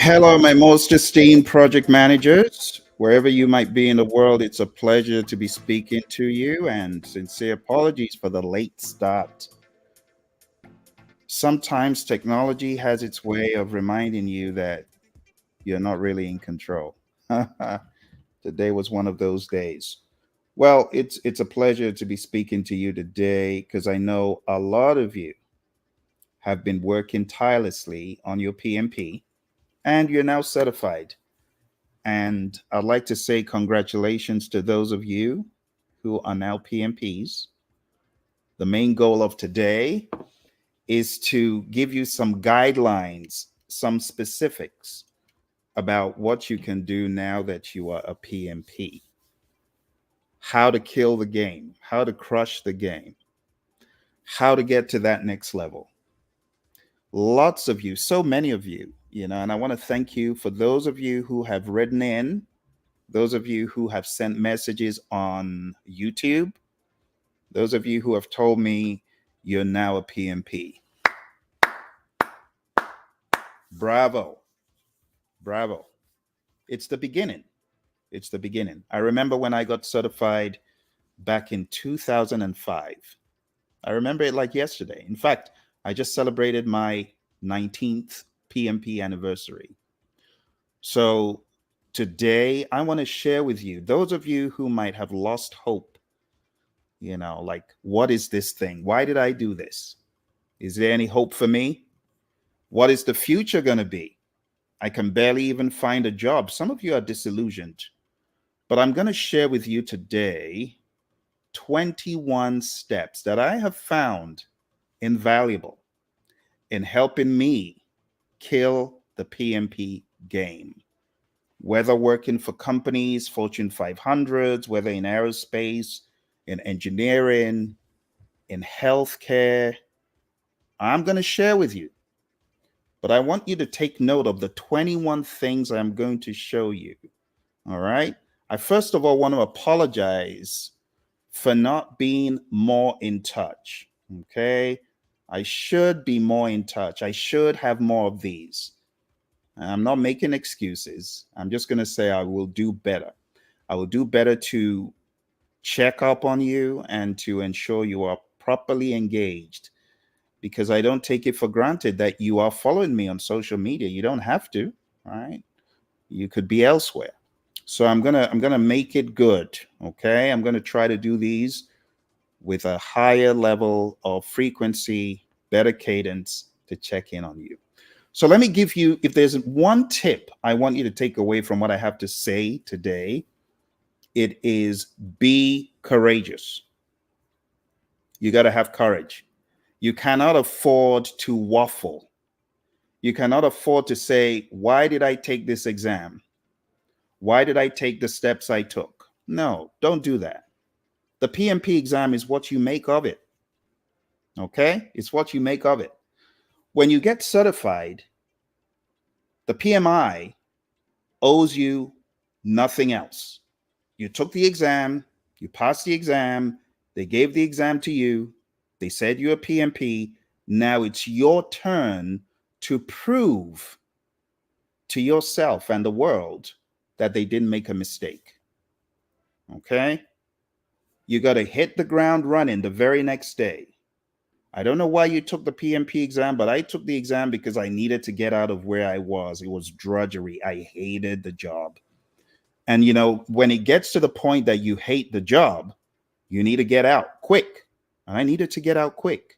Hello, my most esteemed project managers. Wherever you might be in the world, it's a pleasure to be speaking to you, and sincere apologies for the late start. Sometimes technology has its way of reminding you that you're not really in control. Today was one of those days. Well, it's a pleasure to be speaking to you today because I know a lot of you have been working tirelessly on your PMP and you're now certified. And I'd like to say congratulations to those of you who are now PMPs. The main goal of today is to give you some guidelines, some specifics about what you can do now that you are a PMP. How to kill the game, how to crush the game, how to get to that next level. Lots of you, so many of you, and I want to thank you for those of you who have written in, those of you who have sent messages on YouTube, those of you who have told me you're now a PMP. Bravo. Bravo. It's the beginning. It's the beginning. I remember when I got certified back in 2005. I remember it like yesterday. In fact, I just celebrated my 19th PMP anniversary. So today, I want to share with you, those of you who might have lost hope, like, what is this thing? Why did I do this? Is there any hope for me? What is the future going to be? I can barely even find a job. Some of you are disillusioned, but I'm going to share with you today 21 steps that I have found invaluable in helping me kill the PMP game. Whether working for companies, Fortune 500s, whether in aerospace, in engineering, in healthcare, I'm going to share with you. But I want you to take note of the 21 things I'm going to show you. All right. I first of all want to apologize for not being more in touch. Okay. I should be more in touch. I should have more of these. I'm not making excuses. I'm just going to say I will do better. I will do better to check up on you and to ensure you are properly engaged, because I don't take it for granted that you are following me on social media. You don't have to, right? You could be elsewhere. So I'm gonna make it good. Okay. I'm gonna try to do these with a higher level of frequency, better cadence to check in on you. So let me give you, if there's one tip I want you to take away from what I have to say today, it is be courageous. You got to have courage. You cannot afford to waffle. You cannot afford to say, why did I take this exam? Why did I take the steps I took? No, don't do that. The PMP exam is what you make of it. Okay? It's what you make of it. When you get certified, the PMI owes you nothing else. You took the exam, you passed the exam, they gave the exam to you, they said you're a PMP. Now it's your turn to prove to yourself and the world that they didn't make a mistake. Okay? You got to hit the ground running the very next day. I don't know why you took the PMP exam, but I took the exam because I needed to get out of where I was. It was drudgery. I hated the job. And when it gets to the point that you hate the job, you need to get out quick. I needed to get out quick.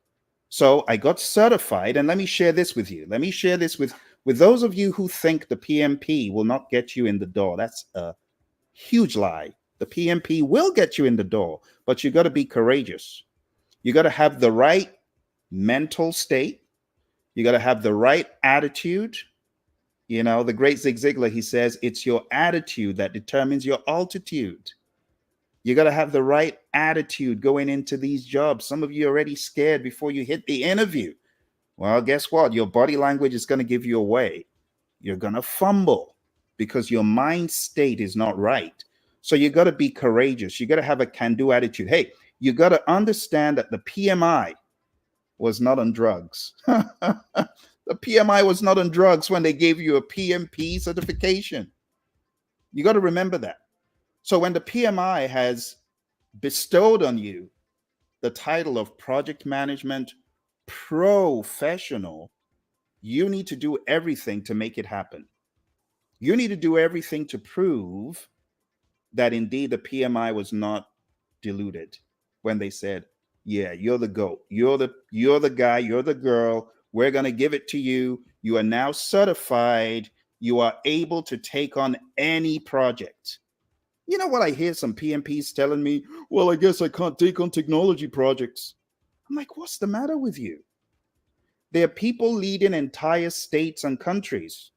So I got certified, and let me share this with you. Let me share this with those of you who think the PMP will not get you in the door. That's a huge lie. The PMP will get you in the door, but you got to be courageous. You got to have the right mental state. You got to have the right attitude. The great Zig Ziglar, he says, it's your attitude that determines your altitude. You got to have the right attitude going into these jobs. Some of you are already scared before you hit the interview. Well, guess what? Your body language is going to give you away. You're going to fumble because your mind state is not right. So you got to be courageous. You got to have a can-do attitude. Hey, you got to understand that the PMI was not on drugs. The PMI was not on drugs when they gave you a PMP certification. You got to remember that. So when the PMI has bestowed on you the title of project management professional, you need to do everything to make it happen. You need to do everything to prove that indeed the PMI was not diluted when they said, yeah, you're the GOAT. You're the guy, you're the girl. We're going to give it to you. You are now certified. You are able to take on any project. You know what I hear some PMPs telling me? Well, I guess I can't take on technology projects. I'm like, what's the matter with you? There are people leading entire states and countries.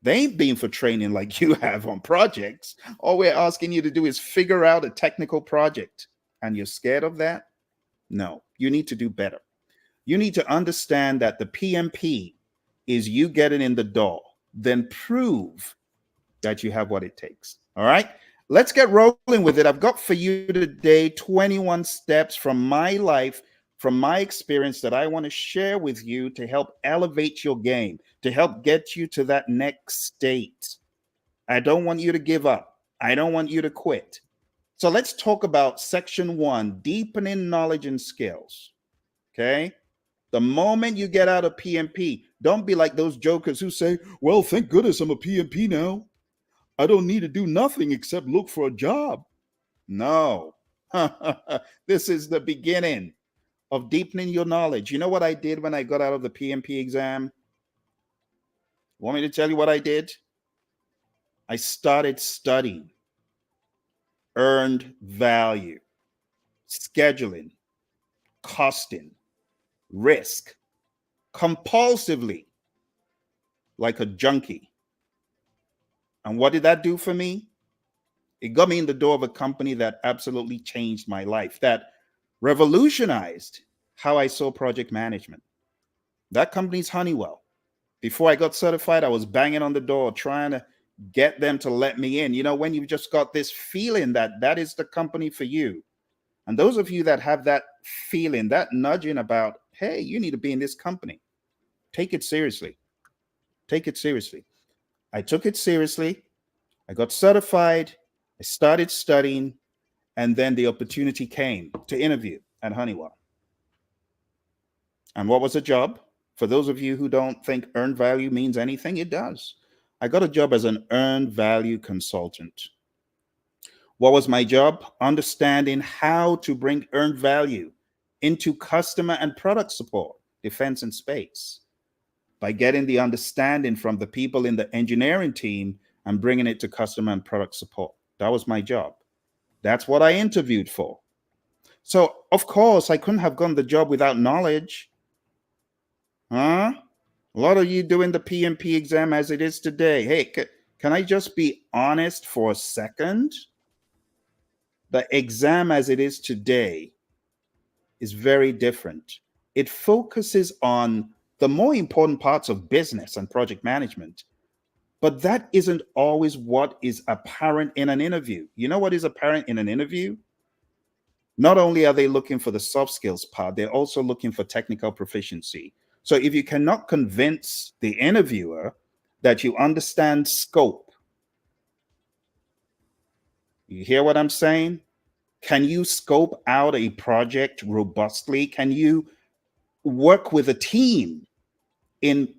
They ain't been for training like you have on projects. All we're asking you to do is figure out a technical project. And you're scared of that? No, you need to do better. You need to understand that the PMP is you getting in the door, then prove that you have what it takes. All right. Let's get rolling with it. I've got for you today 21 steps from my life, from my experience that I want to share with you to help elevate your game, to help get you to that next state. I don't want you to give up. I don't want you to quit. So let's talk about section 1, deepening knowledge and skills. Okay. The moment you get out of PMP, don't be like those jokers who say, well, thank goodness I'm a PMP now. I don't need to do nothing except look for a job. No. This is the beginning of deepening your knowledge. You know what I did when I got out of the PMP exam? Want me to tell you what I did? I started studying earned value, scheduling, costing, risk, compulsively, like a junkie. And what did that do for me? It got me in the door of a company that absolutely changed my life, that revolutionized how I saw project management. That company's Honeywell. Before I got certified, I was banging on the door trying to get them to let me in. You know, when you've just got this feeling that that is the company for you. And those of you that have that feeling, that nudging about, hey, you need to be in this company, take it seriously. Take it seriously. I took it seriously. I got certified. I started studying. And then the opportunity came to interview at Honeywell. And what was the job? For those of you who don't think earned value means anything, it does. I got a job as an earned value consultant. What was my job? Understanding how to bring earned value into customer and product support, defense and space, by getting the understanding from the people in the engineering team and bringing it to customer and product support. That was my job. That's what I interviewed for. So, of course, I couldn't have gotten the job without knowledge. Huh? A lot of you doing the PMP exam as it is today. Hey, can I just be honest for a second? The exam as it is today is very different. It focuses on the more important parts of business and project management, but that isn't always what is apparent in an interview. You know what is apparent in an interview? Not only are they looking for the soft skills part, they're also looking for technical proficiency. So if you cannot convince the interviewer that you understand scope, you hear what I'm saying? Can you scope out a project robustly? Can you work with a team in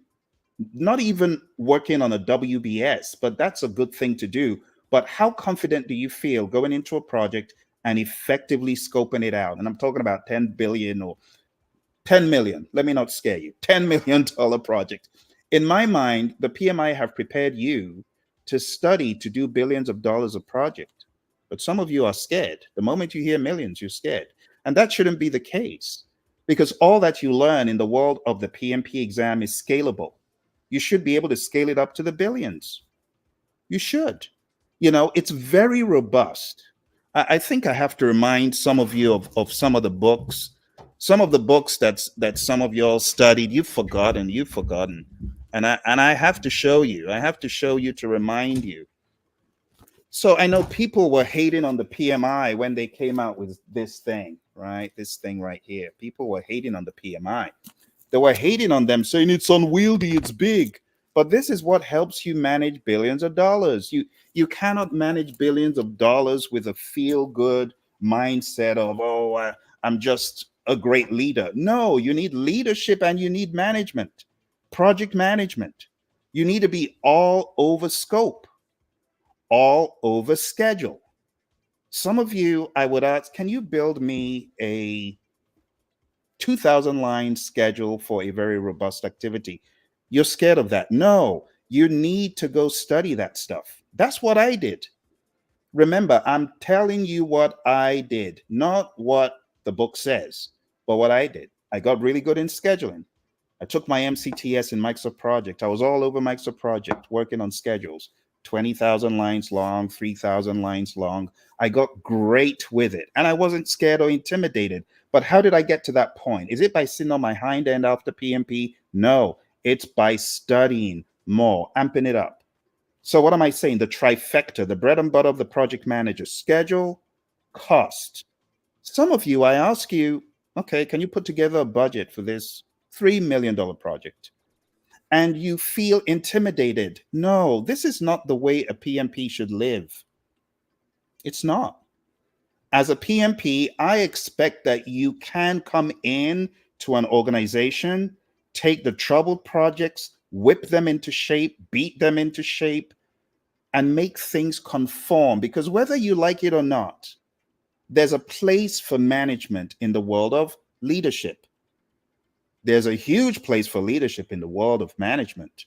not even working on a WBS, but that's a good thing to do. But how confident do you feel going into a project and effectively scoping it out? And I'm talking about 10 billion or 10 million. Let me not scare you. $10 million project. In my mind, the PMI have prepared you to study to do billions of dollars of project. But some of you are scared. The moment you hear millions, you're scared. And that shouldn't be the case, because all that you learn in the world of the PMP exam is scalable. You should be able to scale it up to the billions. You should. You know, it's very robust. I think I have to remind some of you of some of the books, some of the books that some of y'all studied. You've forgotten. And I have to show you. I have to show you to remind you. So I know people were hating on the PMI when they came out with this thing, right? This thing right here. People were hating on the PMI. They were hating on them, saying it's unwieldy, it's big. But this is what helps you manage billions of dollars. You cannot manage billions of dollars with a feel good mindset of, oh, I'm just a great leader. No, you need leadership and you need management, project management. You need to be all over scope, all over schedule. Some of you, I would ask, can you build me a 2,000 line schedule for a very robust activity? You're scared of that. No, you need to go study that stuff. That's what I did. Remember, I'm telling you what I did, not what the book says, but what I did. I got really good in scheduling. I took my MCTS in Microsoft Project. I was all over Microsoft Project working on schedules, 20,000 lines long, 3,000 lines long. I got great with it and I wasn't scared or intimidated. But how did I get to that point? Is it by sitting on my hind end after PMP? No, it's by studying more, amping it up. So, what am I saying? The trifecta, the bread and butter of the project manager: schedule, cost. Some of you, I ask you, okay, can you put together a budget for this $3 million project? And you feel intimidated. No, this is not the way a PMP should live. It's not. As a PMP, I expect that you can come in to an organization, take the troubled projects, whip them into shape, beat them into shape, and make things conform. Because whether you like it or not, there's a place for management in the world of leadership. There's a huge place for leadership in the world of management.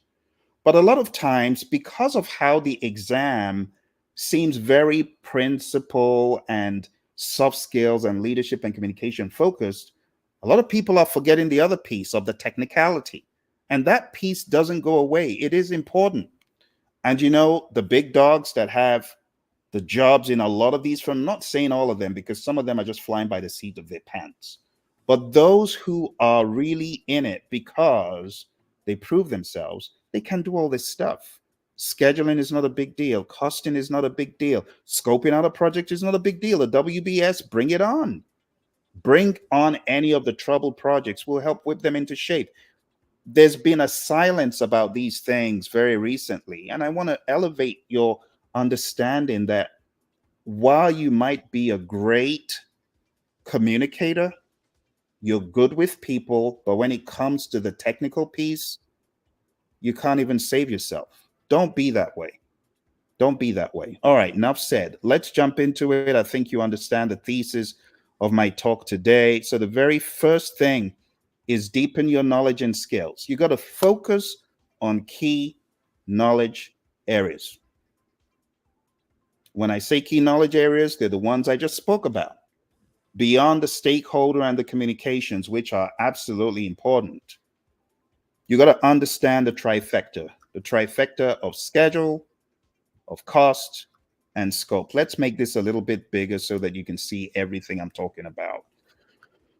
But a lot of times, because of how the exam seems very principle and soft skills and leadership and communication focused, a lot of people are forgetting the other piece of the technicality. And that piece doesn't go away. It is important. And you know, the big dogs that have the jobs in a lot of these firms, not saying all of them, because some of them are just flying by the seat of their pants, but those who are really in it because they prove themselves, they can do all this stuff. Scheduling is not a big deal. Costing is not a big deal. Scoping out a project is not a big deal. A WBS, bring it on. Bring on any of the troubled projects. We'll help whip them into shape. There's been a silence about these things very recently, and I want to elevate your understanding that while you might be a great communicator, you're good with people, but when it comes to the technical piece, you can't even save yourself. Don't be that way. Don't be that way. All right, enough said. Let's jump into it. I think you understand the thesis of my talk today. So, the very first thing is deepen your knowledge and skills. You got to focus on key knowledge areas. When I say key knowledge areas, they're the ones I just spoke about, beyond the stakeholder and the communications, which are absolutely important. You got to understand the trifecta of schedule, of cost, and scope. Let's make this a little bit bigger so that you can see everything I'm talking about.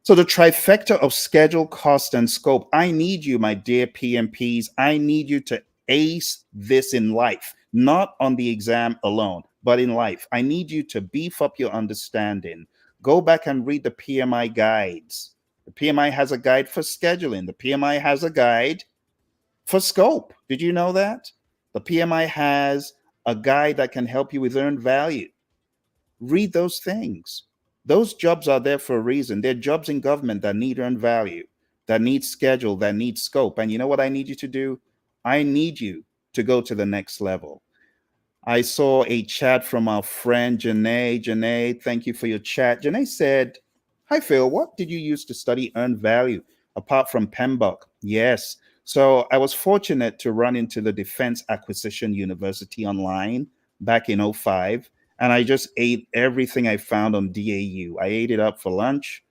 So, the trifecta of schedule, cost, and scope. I need you, my dear PMPs. I need you to ace this in life, not on the exam alone, but in life. I need you to beef up your understanding. Go back and read the PMI guides. The PMI has a guide for scheduling, the PMI has a guide for scope. Did you know that? The PMI has a guide that can help you with earned value. Read those things. Those jobs are there for a reason. They're jobs in government that need earned value, that need schedule, that need scope. And you know what I need you to do? I need you to go to the next level. I saw a chat from our friend Janae. Janae, thank you for your chat. Janae said, "Hi Phil, what did you use to study earned value apart from PMBOK?" Yes. So I was fortunate to run into the Defense Acquisition University online back in '05, and I just ate everything I found on DAU. I ate it up for lunch.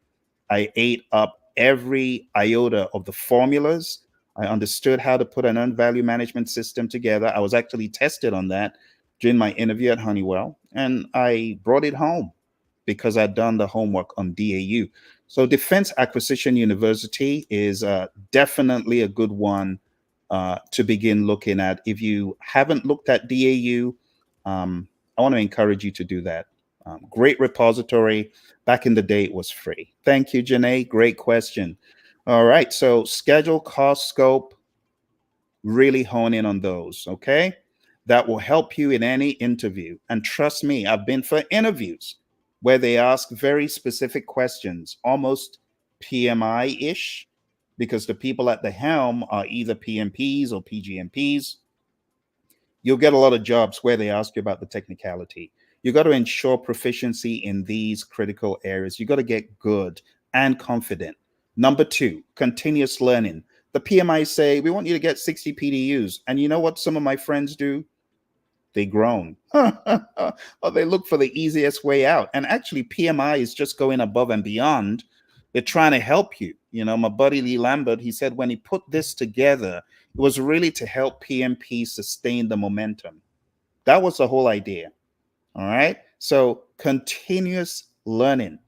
I ate up every iota of the formulas. I understood how to put an earned value management system together. I was actually tested on that during my interview at Honeywell, and I brought it home because I'd done the homework on DAU. So, Defense Acquisition University is definitely a good one to begin looking at. If you haven't looked at DAU, I want to encourage you to do that. Great repository. Back in the day, it was free. Thank you, Janae. Great question. All right. So schedule, cost, scope, really hone in on those. Okay. That will help you in any interview. And trust me, I've been for interviews where they ask very specific questions, almost PMI ish, because the people at the helm are either PMPs or PGMPs. You'll get a lot of jobs where they ask you about the technicality. You got to ensure proficiency in these critical areas. You got to get good and confident. Number two, continuous learning. The PMI say, we want you to get 60 PDUs. And you know what some of my friends do? They groan. Or they look for the easiest way out. And actually, PMI is just going above and beyond. They're trying to help you. You know, my buddy Lee Lambert, he said when he put this together, it was really to help PMP sustain the momentum. That was the whole idea. All right. So continuous learning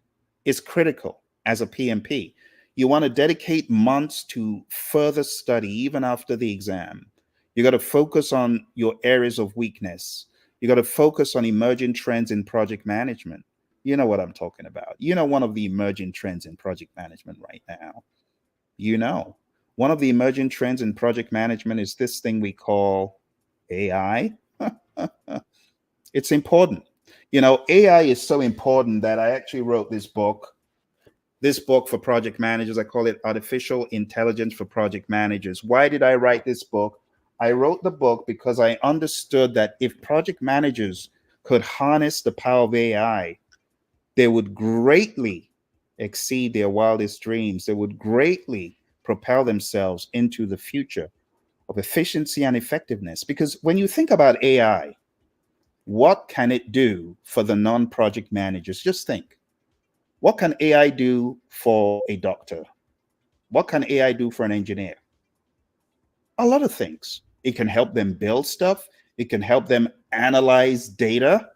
is critical as a PMP. You want to dedicate months to further study even after the exam. You got to focus on your areas of weakness. You got to focus on emerging trends in project management. You know what I'm talking about. You know, one of the emerging trends in project management right now. You know, one of the emerging trends in project management is this thing we call AI. It's important. You know, AI is so important that I actually wrote this book for project managers. I call it Artificial Intelligence for Project Managers. Why did I write this book? I wrote the book because I understood that if project managers could harness the power of AI, they would greatly exceed their wildest dreams. They would greatly propel themselves into the future of efficiency and effectiveness. Because when you think about AI, what can it do for the non-project managers? Just think. What can AI do for a doctor? What can AI do for an engineer? A lot of things. It can help them build stuff. It can help them analyze data.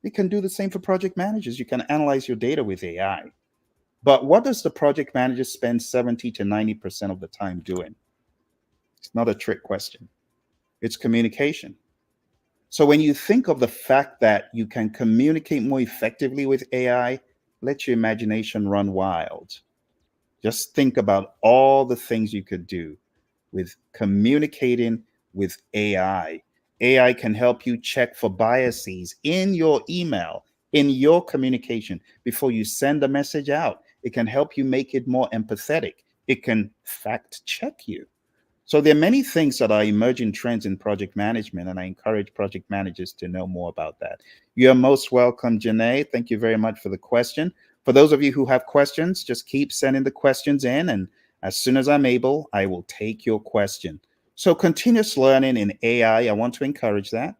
It can do the same for project managers. You can analyze your data with AI. But what does the project manager spend 70 to 90% of the time doing? It's not a trick question. It's communication. So when you think of the fact that you can communicate more effectively with AI, let your imagination run wild. Just think about all the things you could do with communicating with AI. AI can help you check for biases in your email, in your communication before you send a message out. It can help you make it more empathetic. It can fact check you. So there are many things that are emerging trends in project management, and I encourage project managers to know more about that. You're most welcome, Janae. Thank you very much for the question. For those of you who have questions, just keep sending the questions in, and as soon as I'm able, I will take your question. So continuous learning in AI, I want to encourage that.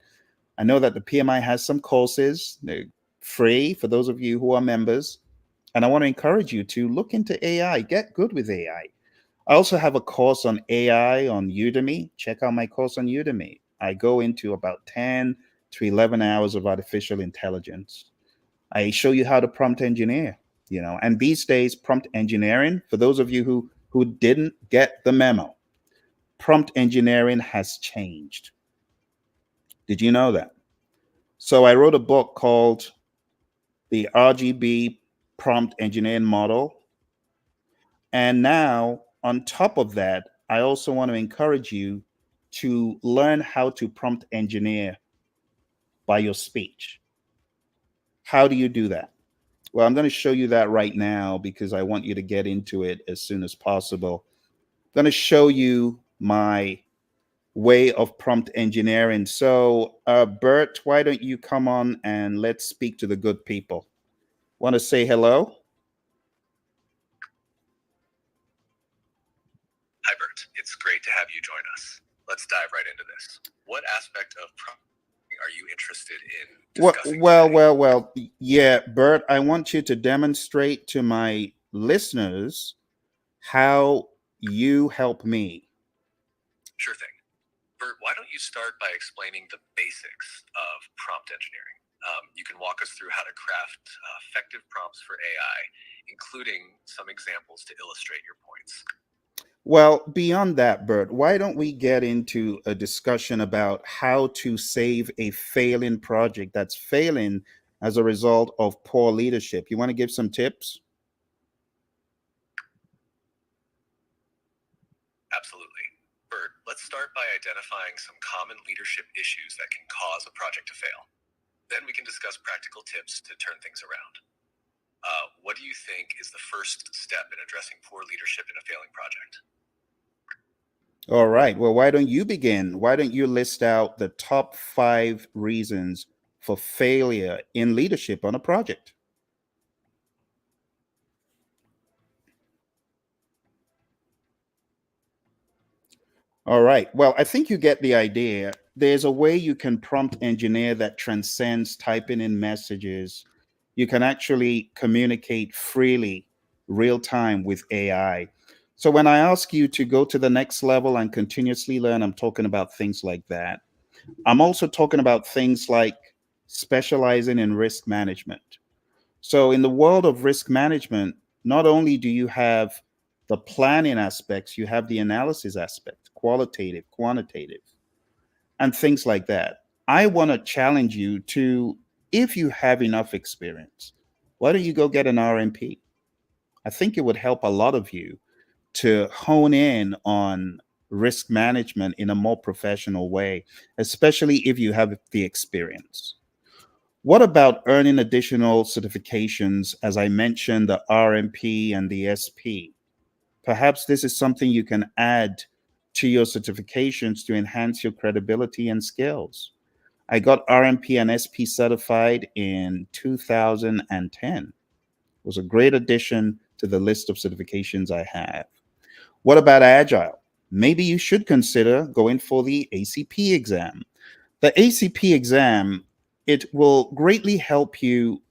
I know that the PMI has some courses, they're free for those of you who are members, and I want to encourage you to look into AI, get good with AI. I also have a course on AI on Udemy. Check out my course on Udemy. I go into about 10 to 11 hours of artificial intelligence. I show you how to prompt engineer, you know, and these days, prompt engineering, for those of you who didn't get the memo, prompt engineering has changed. Did you know that? So I wrote a book called The RGB Prompt Engineering Model. And now, on top of that, I also want to encourage you to learn how to prompt engineer by your speech. How do you do that? Well, I'm going to show you that right now because I want you to get into it as soon as possible. I'm going to show you my way of prompt engineering. So, Bert, why don't you come on and let's speak to the good people? Want to say hello? Hi, Bert. It's great to have you join us. Let's dive right into this. What aspect of prompting are you interested in discussing today? Yeah, Bert, I want you to demonstrate to my listeners how you help me. Sure thing. Bert, why don't you start by explaining the basics of prompt engineering? You can walk us through how to craft effective prompts for AI, including some examples to illustrate your points. Well, beyond that, Bert, why don't we get into a discussion about how to save a failing project that's failing as a result of poor leadership? You want to give some tips? Let's start by identifying some common leadership issues that can cause a project to fail. Then we can discuss practical tips to turn things around. What do you think is the first step in addressing poor leadership in a failing project? All right. Well, why don't you begin? Why don't you list out the top 5 reasons for failure in leadership on a project? All right. Well, I think you get the idea. There's a way you can prompt engineer that transcends typing in messages. You can actually communicate freely, real time with AI. So when I ask you to go to the next level and continuously learn, I'm talking about things like that. I'm also talking about things like specializing in risk management. So, in the world of risk management, not only do you have the planning aspects, you have the analysis aspect, qualitative, quantitative, and things like that. I want to challenge you to, if you have enough experience, why don't you go get an RMP? I think it would help a lot of you to hone in on risk management in a more professional way, especially if you have the experience. What about earning additional certifications? As I mentioned, the RMP and the SP. Perhaps this is something you can add to your certifications to enhance your credibility and skills. I got RMP and SP certified in 2010. It was a great addition to the list of certifications I have. What about Agile? Maybe you should consider going for the ACP exam. The ACP exam, it will greatly help you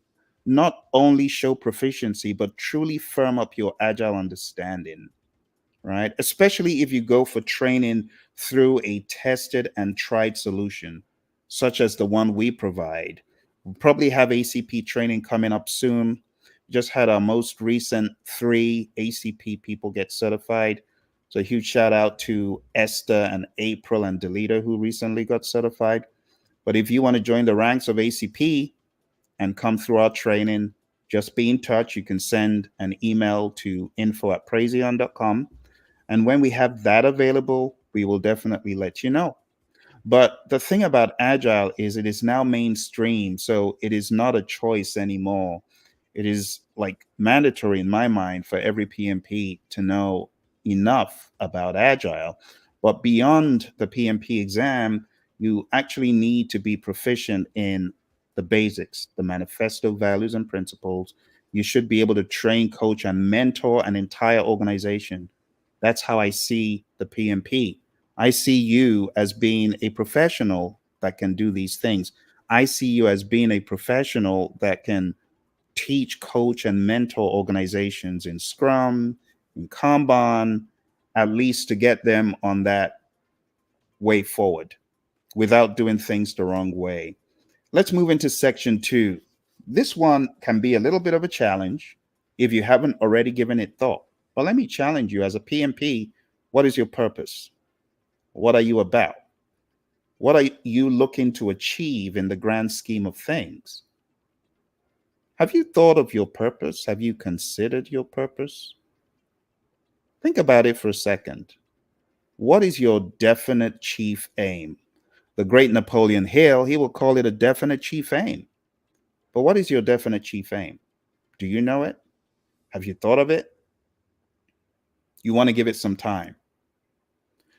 not only show proficiency, but truly firm up your agile understanding, right? Especially if you go for training through a tested and tried solution, such as the one we provide. We'll probably have ACP training coming up soon. Just had our most recent 3 ACP people get certified. So a huge shout out to Esther and April and Delita who recently got certified. But if you want to join the ranks of ACP and come through our training, just be in touch. You can send an email to info@praizion.com. And when we have that available, we will definitely let you know. But the thing about Agile is it is now mainstream. So it is not a choice anymore. It is like mandatory in my mind for every PMP to know enough about Agile. But beyond the PMP exam, you actually need to be proficient in the basics, the manifesto values and principles. You should be able to train, coach, and mentor an entire organization. That's how I see the PMP. I see you as being a professional that can do these things. I see you as being a professional that can teach, coach, and mentor organizations in Scrum, in Kanban, at least to get them on that way forward without doing things the wrong way. Let's move into section 2. This one can be a little bit of a challenge if you haven't already given it thought. But let me challenge you as a PMP, what is your purpose? What are you about? What are you looking to achieve in the grand scheme of things? Have you thought of your purpose? Have you considered your purpose? Think about it for a second. What is your definite chief aim? The great Napoleon Hill, he will call it a definite chief aim. But what is your definite chief aim? Do you know it? Have you thought of it? You want to give it some time.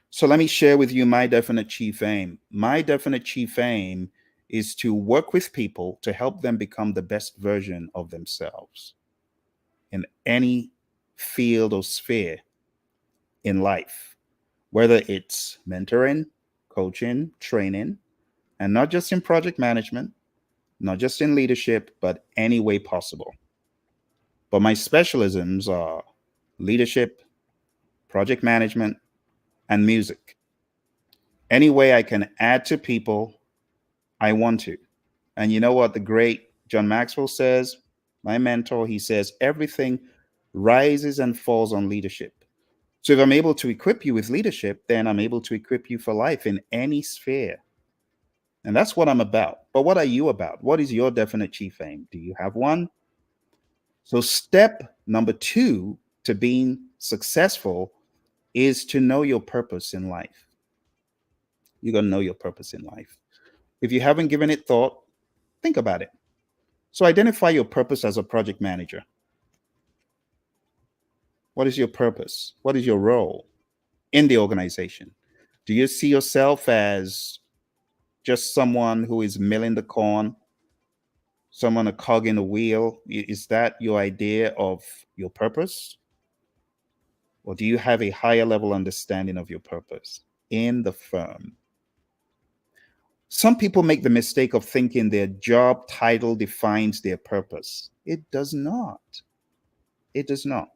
So let me share with you my definite chief aim. My definite chief aim is to work with people to help them become the best version of themselves in any field or sphere in life, whether it's mentoring, coaching, training, and not just in project management, not just in leadership, but any way possible. But my specialisms are leadership, project management, and music. Any way I can add to people, I want to. And you know what the great John Maxwell says? My mentor, he says, everything rises and falls on leadership. So if I'm able to equip you with leadership, then I'm able to equip you for life in any sphere. And that's what I'm about. But what are you about? What is your definite chief aim? Do you have one? So, step number 2 to being successful is to know your purpose in life. You got to know your purpose in life. If you haven't given it thought, think about it. So identify your purpose as a project manager. What is your purpose? What is your role in the organization? Do you see yourself as just someone who is milling the corn, someone a cog in the wheel? Is that your idea of your purpose? Or do you have a higher level understanding of your purpose in the firm? Some people make the mistake of thinking their job title defines their purpose. It does not. It does not.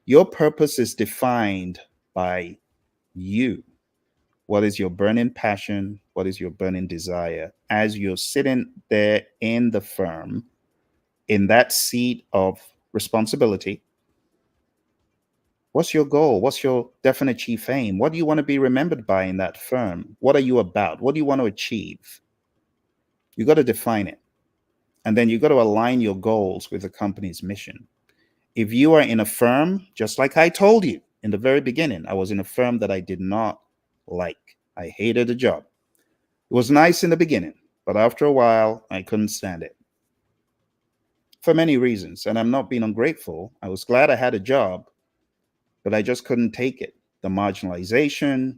Your purpose is defined by you. What is your burning passion? What is your burning desire? As you're sitting there in the firm, in that seat of responsibility, what's your goal? What's your definite chief aim? What do you want to be remembered by in that firm? What are you about? What do you want to achieve? You got to define it. And then you got to align your goals with the company's mission. If you are in a firm, just like I told you in the very beginning, I was in a firm that I did not like. I hated the job. It was nice in the beginning, but after a while, I couldn't stand it for many reasons. And I'm not being ungrateful. I was glad I had a job, but I just couldn't take it. The marginalization,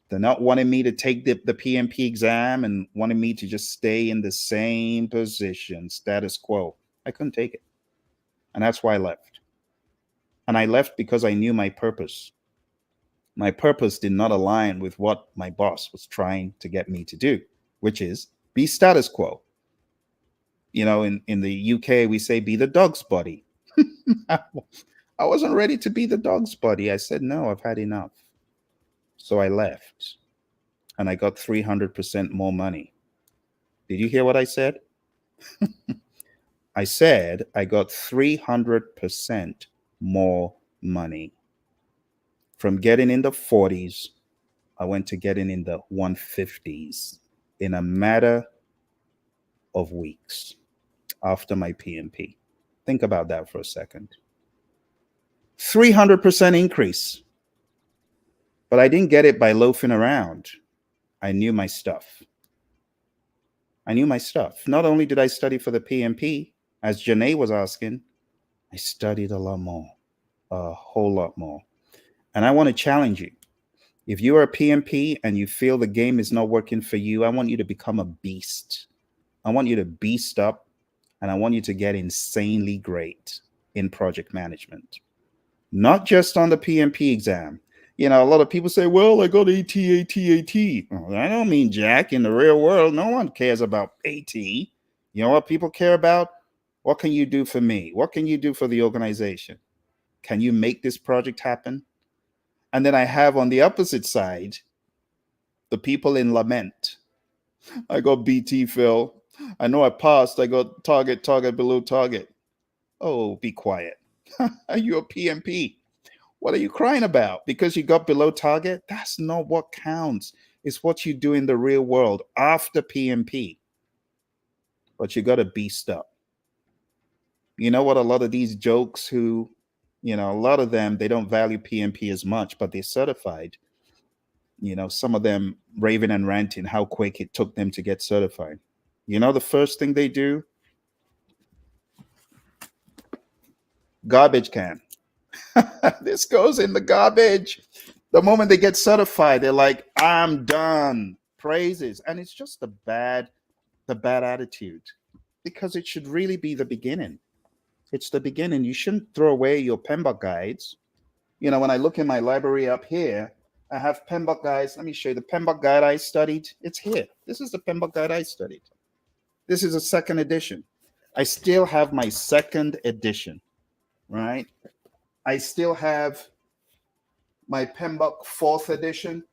the not wanting me to take the PMP exam and wanting me to just stay in the same position, status quo. I couldn't take it. And that's why I left. And I left because I knew my purpose. My purpose did not align with what my boss was trying to get me to do, which is be status quo. You know, in the UK, we say be the dog's buddy. I wasn't ready to be the dog's buddy. I said, no, I've had enough. So I left and I got 300% more money. Did you hear what I said? I said I got 300% more money. From getting in the 40s, I went to getting in the 150s in a matter of weeks after my PMP. Think about that for a second. 300% increase. But I didn't get it by loafing around. I knew my stuff. I knew my stuff. Not only did I study for the PMP, as Janae was asking, I studied a lot more, a whole lot more. And I want to challenge you. If you are a PMP and you feel the game is not working for you, I want you to become a beast. I want you to beast up and I want you to get insanely great in project management. Not just on the PMP exam. You know, a lot of people say, well, I got AT. Well, I don't mean jack. In the real world, no one cares about AT. You know what people care about? What can you do for me? What can you do for the organization? Can you make this project happen? And then I have on the opposite side, the people in lament. I got BT, Phil. I know I passed. I got target below target. Oh, be quiet. Are you a PMP? What are you crying about? Because you got below target? That's not what counts. It's what you do in the real world after PMP. But you got to beast up. You know what? A lot of these jokes who, you know, a lot of them, they don't value PMP as much, but they're certified. You know, some of them raving and ranting how quick it took them to get certified. You know, the first thing they do, garbage can. This goes in the garbage. The moment they get certified, they're like, I'm done. Praises. And it's just the bad attitude, because it should really be the beginning. It's the beginning. You shouldn't throw away your PMBOK guides. You know, when I look in my library up here, I have PMBOK guides. Let me show you the PMBOK guide I studied. It's here. This is the PMBOK guide I studied. This is a second edition. I still have my second edition, right? I still have my PMBOK fourth edition.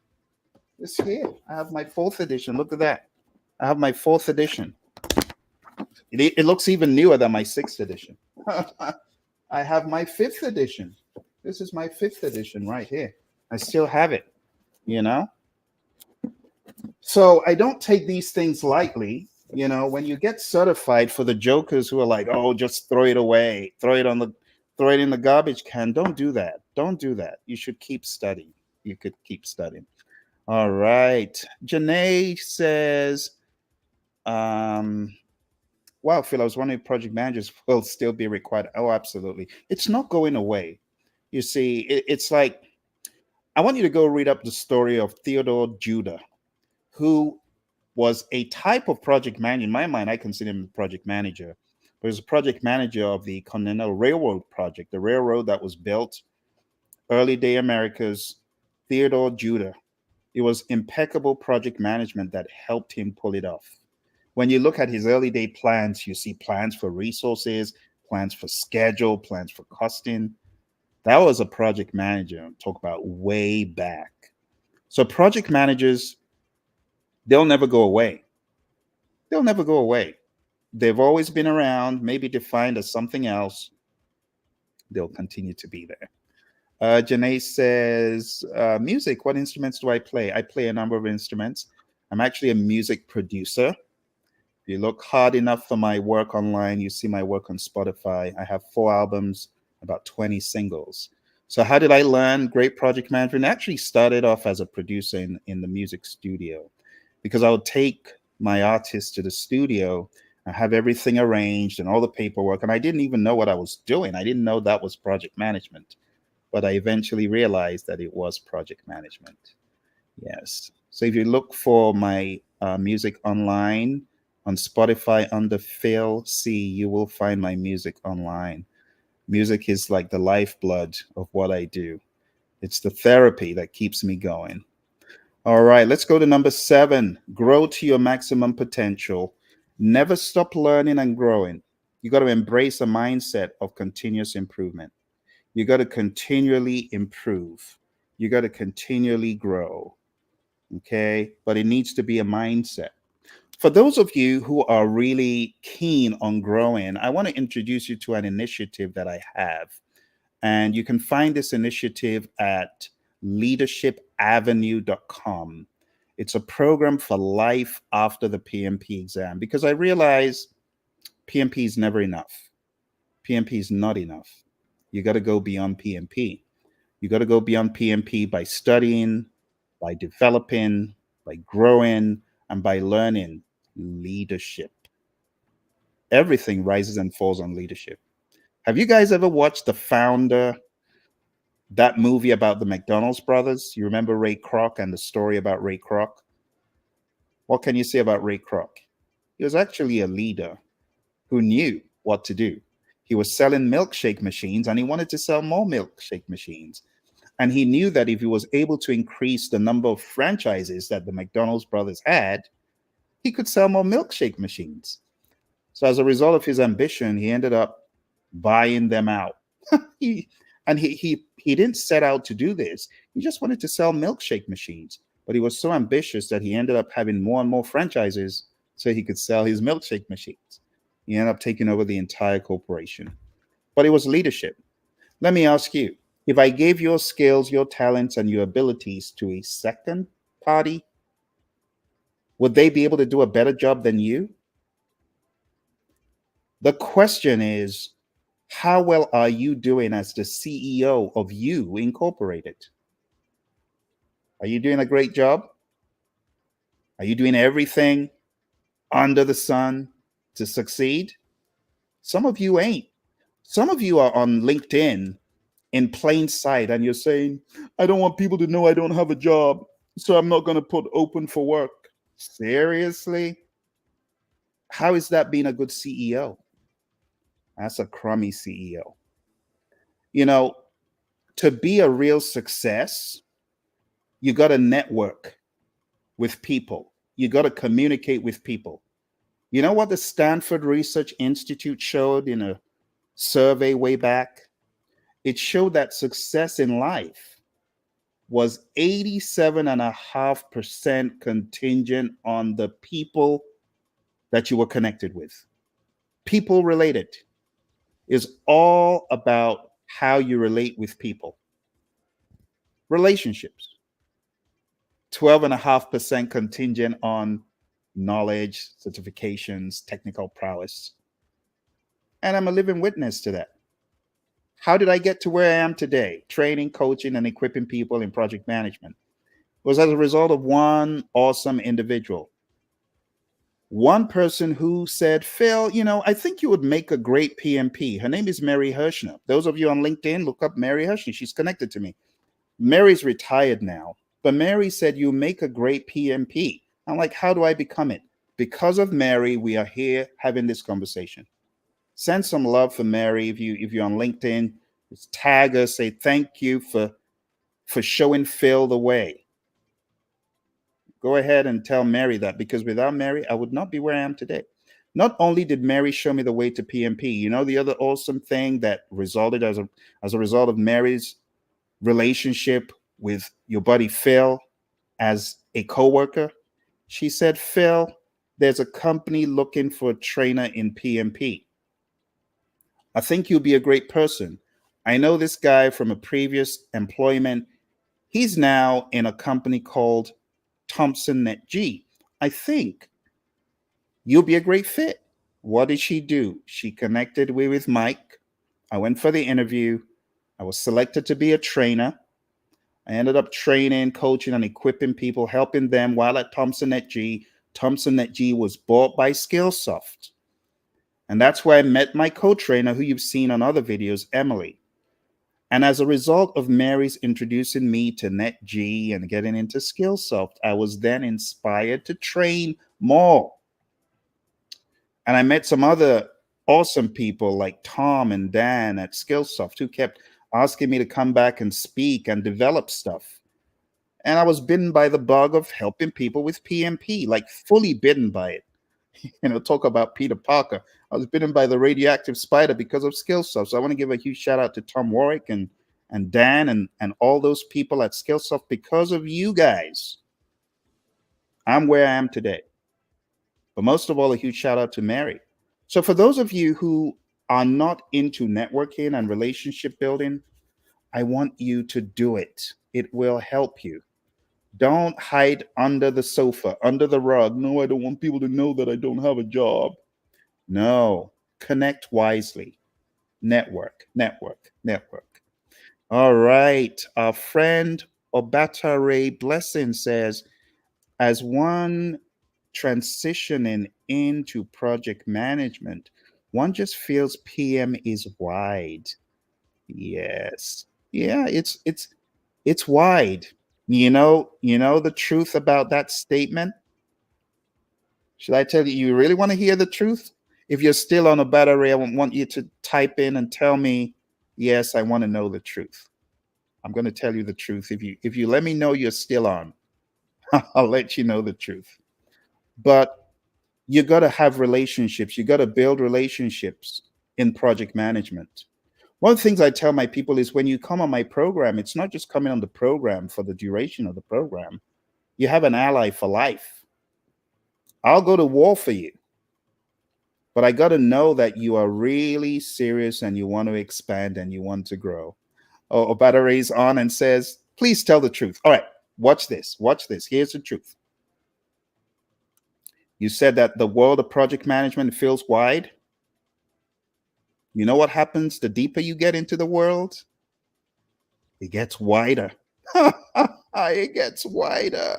It's here. I have my fourth edition. Look at that. I have my fourth edition. It looks even newer than my sixth edition. I have my fifth edition. This is my fifth edition right here. I still have it, you know? So I don't take these things lightly. You know, when you get certified, for the jokers who are like, oh, just throw it away, throw it in the garbage can. Don't do that. Don't do that. You should keep studying. You could keep studying. All right. Janae says, um, wow, Phil, I was wondering if project managers will still be required. Oh, absolutely. It's not going away. You see, it's like, I want you to go read up the story of Theodore Judah, who was a type of project manager. In my mind, I consider him a project manager, but he was a project manager of the Continental Railroad project, the railroad that was built early day America's. Theodore Judah. It was impeccable project management that helped him pull it off. When you look at his early day plans, you see plans for resources, plans for schedule, plans for costing. That was a project manager. Talk about way back. So project managers, they'll never go away. They'll never go away. They've always been around, maybe defined as something else. They'll continue to be there. Janae says, music, what instruments do I play? I play a number of instruments. I'm actually a music producer. If you look hard enough for my work online, you see my work on Spotify. I have 4 albums, about 20 singles. So, how did I learn great project management? I actually started off as a producer in the music studio because I would take my artists to the studio and have everything arranged and all the paperwork. And I didn't even know what I was doing. I didn't know that was project management, but I eventually realized that it was project management. Yes. So if you look for my music online on Spotify under Phil C, you will find my music online. Music is like the lifeblood of what I do. It's the therapy that keeps me going. All right, let's go to number 7. Grow to your maximum potential. Never stop learning and growing. You got to embrace a mindset of continuous improvement. You got to continually improve. You got to continually grow. Okay. But it needs to be a mindset. For those of you who are really keen on growing, I want to introduce you to an initiative that I have. And you can find this initiative at leadershipavenue.com. It's a program for life after the PMP exam because I realize PMP is never enough. PMP is not enough. You got to go beyond PMP. You got to go beyond PMP by studying, by developing, by growing, and by learning leadership. Everything rises and falls on leadership. Have you guys ever watched The Founder, that movie about the McDonald's brothers? You remember Ray Kroc and the story about Ray Kroc? What can you say about Ray Kroc? He was actually a leader who knew what to do. He was selling milkshake machines and he wanted to sell more milkshake machines. And he knew that if he was able to increase the number of franchises that the McDonald's brothers had, he could sell more milkshake machines. So as a result of his ambition, he ended up buying them out. he, and he didn't set out to do this. He just wanted to sell milkshake machines. But he was so ambitious that he ended up having more and more franchises so he could sell his milkshake machines. He ended up taking over the entire corporation. But it was leadership. Let me ask you, if I gave your skills, your talents, and your abilities to a second party, would they be able to do a better job than you? The question is, how well are you doing as the CEO of You Incorporated? Are you doing a great job? Are you doing everything under the sun to succeed? Some of you ain't. Some of you are on LinkedIn in plain sight and you're saying, I don't want people to know I don't have a job, so I'm not going to put open for work. Seriously? How is that being a good CEO? That's a crummy CEO. You know, to be a real success, you got to network with people. You got to communicate with people. You know what the Stanford Research Institute showed in a survey way back? It showed that success in life was 87.5% contingent on the people that you were connected with. People related is all about how you relate with people. Relationships. 12.5% contingent on knowledge, certifications, technical prowess. And I'm a living witness to that. How did I get to where I am today? Training, coaching, and equipping people in project management. It was as a result of one awesome individual. One person who said, Phil, I think you would make a great PMP. Her name is Mary Hirschner. Those of you on LinkedIn, look up Mary Hirschner. She's connected to me. Mary's retired now, but Mary said, you make a great PMP. I'm like, how do I become it? Because of Mary, we are here having this conversation. Send some love for Mary. If you're on LinkedIn, just tag her, say thank you for showing Phil the way. Go ahead and tell Mary that, because without Mary, I would not be where I am today. Not only did Mary show me the way to PMP, the other awesome thing that resulted as a result of Mary's relationship with your buddy Phil as a coworker. She said, Phil, there's a company looking for a trainer in PMP. I think you'll be a great person. I know this guy from a previous employment. He's now in a company called Thompson Net G. I think you'll be a great fit. What did she do? She connected with Mike. I went for the interview. I was selected to be a trainer. I ended up training, coaching, and equipping people, helping them while at Thompson Net G. Thompson Net G was bought by Skillsoft. And that's where I met my co-trainer, who you've seen on other videos, Emily. And as a result of Mary's introducing me to NetG and getting into Skillsoft, I was then inspired to train more. And I met some other awesome people like Tom and Dan at Skillsoft who kept asking me to come back and speak and develop stuff. And I was bitten by the bug of helping people with PMP, like fully bitten by it. Talk about Peter Parker. I was bitten by the radioactive spider because of Skillsoft. So I want to give a huge shout out to Tom Warwick and Dan and all those people at Skillsoft. Because of you guys, I'm where I am today. But most of all, a huge shout out to Mary. So for those of you who are not into networking and relationship building, I want you to do it. It will help you. Don't hide under the sofa, under the rug. No, I don't want people to know that I don't have a job. No, connect wisely. Network, network, network. All right. Our friend Obata Ray Blessing says, as one transitioning into project management, one just feels PM is wide. Yes. Yeah, it's wide. You know the truth about that statement? Should I tell you, you really want to hear the truth? If you're still on a battery, I want you to type in and tell me, yes, I want to know the truth. I'm going to tell you the truth. If you let me know you're still on, I'll let you know the truth. But you got to have relationships. You got to build relationships in project management. One of the things I tell my people is when you come on my program, it's not just coming on the program for the duration of the program. You have an ally for life. I'll go to war for you. But I got to know that you are really serious and you want to expand and you want to grow. Oh, Obata rays on and says, please tell the truth. All right, watch this. Watch this. Here's the truth. You said that the world of project management feels wide. You know what happens the deeper you get into the world? It gets wider. It gets wider.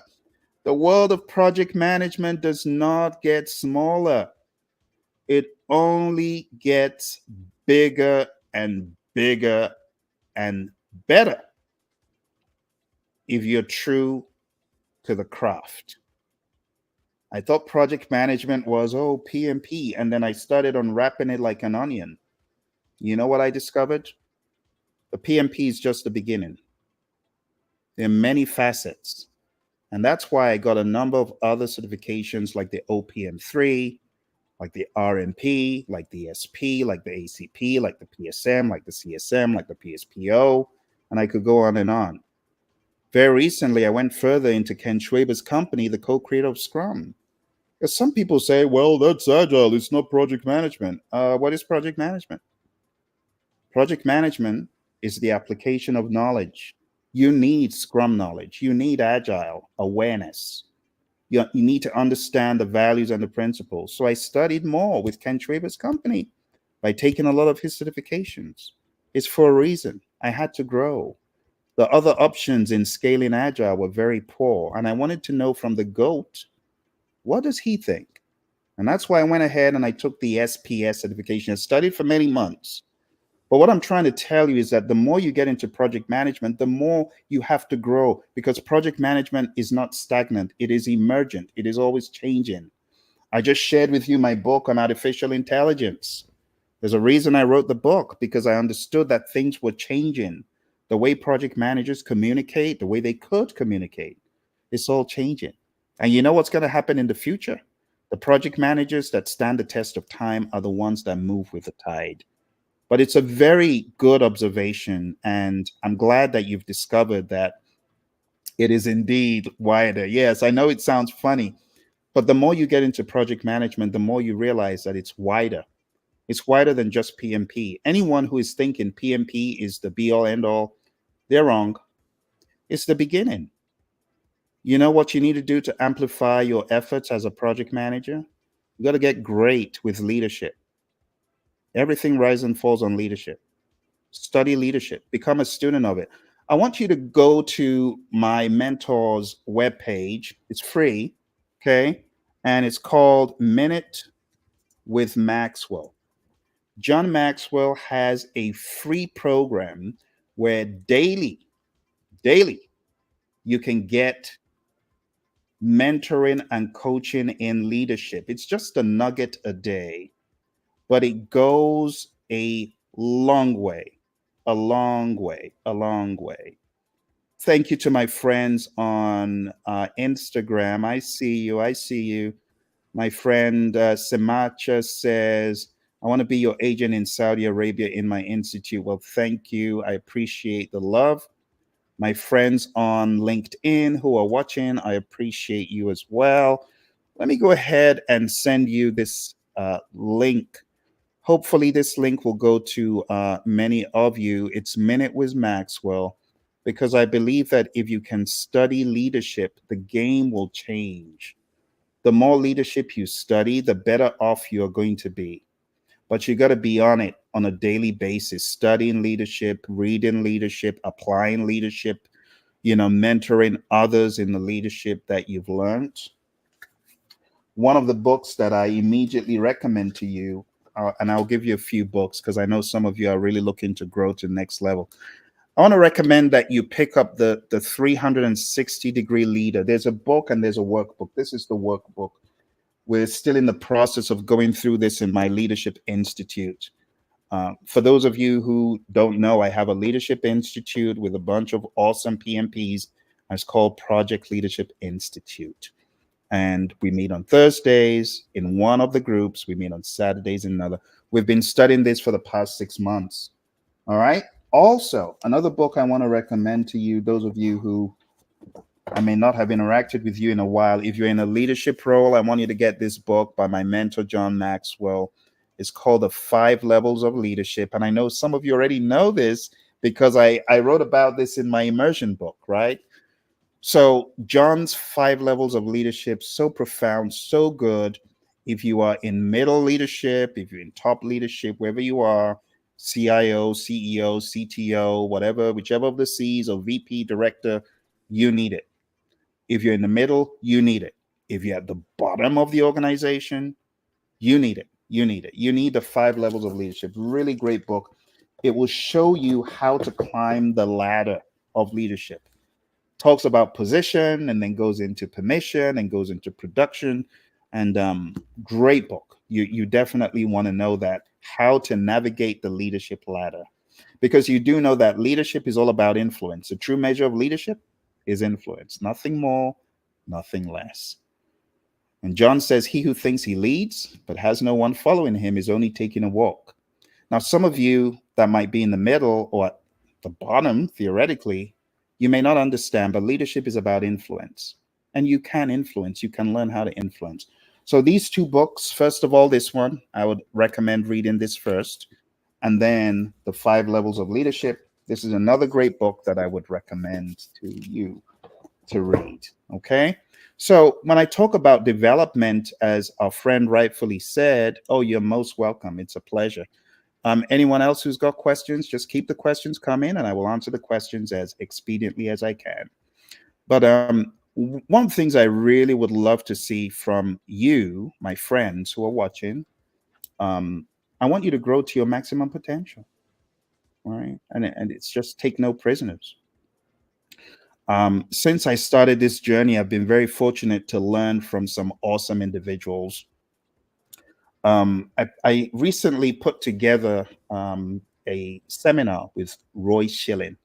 The world of project management does not get smaller. It only gets bigger and bigger and better if you're true to the craft. I thought project management was, PMP. And then I started unwrapping it like an onion. You know what I discovered? The PMP is just the beginning. There are many facets. And that's why I got a number of other certifications like the OPM3, like the RMP, like the SP, like the ACP, like the PSM, like the CSM, like the PSPO, and I could go on and on. Very recently, I went further into Ken Schwaber's company, the co-creator of Scrum. Because some people say, well, that's agile, it's not project management. What is project management? Project management is the application of knowledge. You need Scrum knowledge. You need agile awareness. You need to understand the values and the principles. So I studied more with Ken Schwaber's company by taking a lot of his certifications. It's for a reason. I had to grow. The other options in scaling agile were very poor. And I wanted to know from the GOAT, what does he think? And that's why I went ahead and I took the SPS certification. I studied for many months. But what I'm trying to tell you is that the more you get into project management, the more you have to grow, because project management is not stagnant. It is emergent. It is always changing. I just shared with you my book on artificial intelligence. There's a reason I wrote the book, because I understood that things were changing. The way project managers communicate, the way they could communicate, it's all changing. And you know what's going to happen in the future? The project managers that stand the test of time are the ones that move with the tide. But it's a very good observation. And I'm glad that you've discovered that it is indeed wider. Yes, I know it sounds funny, but the more you get into project management, the more you realize that it's wider. It's wider than just PMP. Anyone who is thinking PMP is the be all end all, they're wrong. It's the beginning. You know what you need to do to amplify your efforts as a project manager? You got to get great with leadership. Everything rises and falls on leadership. Study leadership, become a student of it. I want you to go to my mentor's webpage. It's free, okay? And it's called Minute with Maxwell. John Maxwell has a free program where daily, you can get mentoring and coaching in leadership. It's just a nugget a day, but it goes a long way, a long way, a long way. Thank you to my friends on Instagram. I see you. I see you. My friend Semacha says, I want to be your agent in Saudi Arabia in my institute. Well, thank you. I appreciate the love. My friends on LinkedIn who are watching, I appreciate you as well. Let me go ahead and send you this link. Hopefully, this link will go to many of you. It's Minute with Maxwell, because I believe that if you can study leadership, the game will change. The more leadership you study, the better off you're going to be. But you got to be on it on a daily basis, studying leadership, reading leadership, applying leadership, mentoring others in the leadership that you've learned. One of the books that I immediately recommend to you, and I'll give you a few books because I know some of you are really looking to grow to the next level. I want to recommend that you pick up the 360-degree leader. There's a book and there's a workbook. This is the workbook. We're still in the process of going through this in my Leadership Institute. For those of you who don't know, I have a Leadership Institute with a bunch of awesome PMPs. It's called Project Leadership Institute. And we meet on Thursdays in one of the groups. We meet on Saturdays in another. We've been studying this for the past 6 months. All right. Also, another book I want to recommend to you, those of you who I may not have interacted with you in a while. If you're in a leadership role, I want you to get this book by my mentor, John Maxwell. It's called The 5 Levels of Leadership. And I know some of you already know this because I wrote about this in my immersion book, right? So John's 5 levels of leadership, so profound, so good. If you are in middle leadership, if you're in top leadership, wherever you are, CIO, CEO, CTO, whatever, whichever of the C's or VP, director, you need it. If you're in the middle, you need it. If you're at the bottom of the organization, you need it. You need it. You need the 5 levels of leadership. Really great book. It will show you how to climb the ladder of leadership. Talks about position and then goes into permission and goes into production. And great book. You definitely want to know that, how to navigate the leadership ladder, because you do know that leadership is all about influence. The true measure of leadership is influence, nothing more, nothing less. And John says, he who thinks he leads but has no one following him is only taking a walk. Now, some of you that might be in the middle or at the bottom, theoretically, you may not understand, but leadership is about influence. And you can influence, you can learn how to influence. So these 2 books, first of all, this one, I would recommend reading this first. And then The 5 Levels of Leadership. This is another great book that I would recommend to you to read. Okay. So when I talk about development, as our friend rightfully said, oh, you're most welcome. It's a pleasure. Anyone else who's got questions, just keep the questions coming and I will answer the questions as expediently as I can. But one of the things I really would love to see from you, my friends who are watching, um, I want you to grow to your maximum potential, right? And it's just take no prisoners. Since I started this journey, I've been very fortunate to learn from some awesome individuals. I recently put together a seminar with Roy Schilling.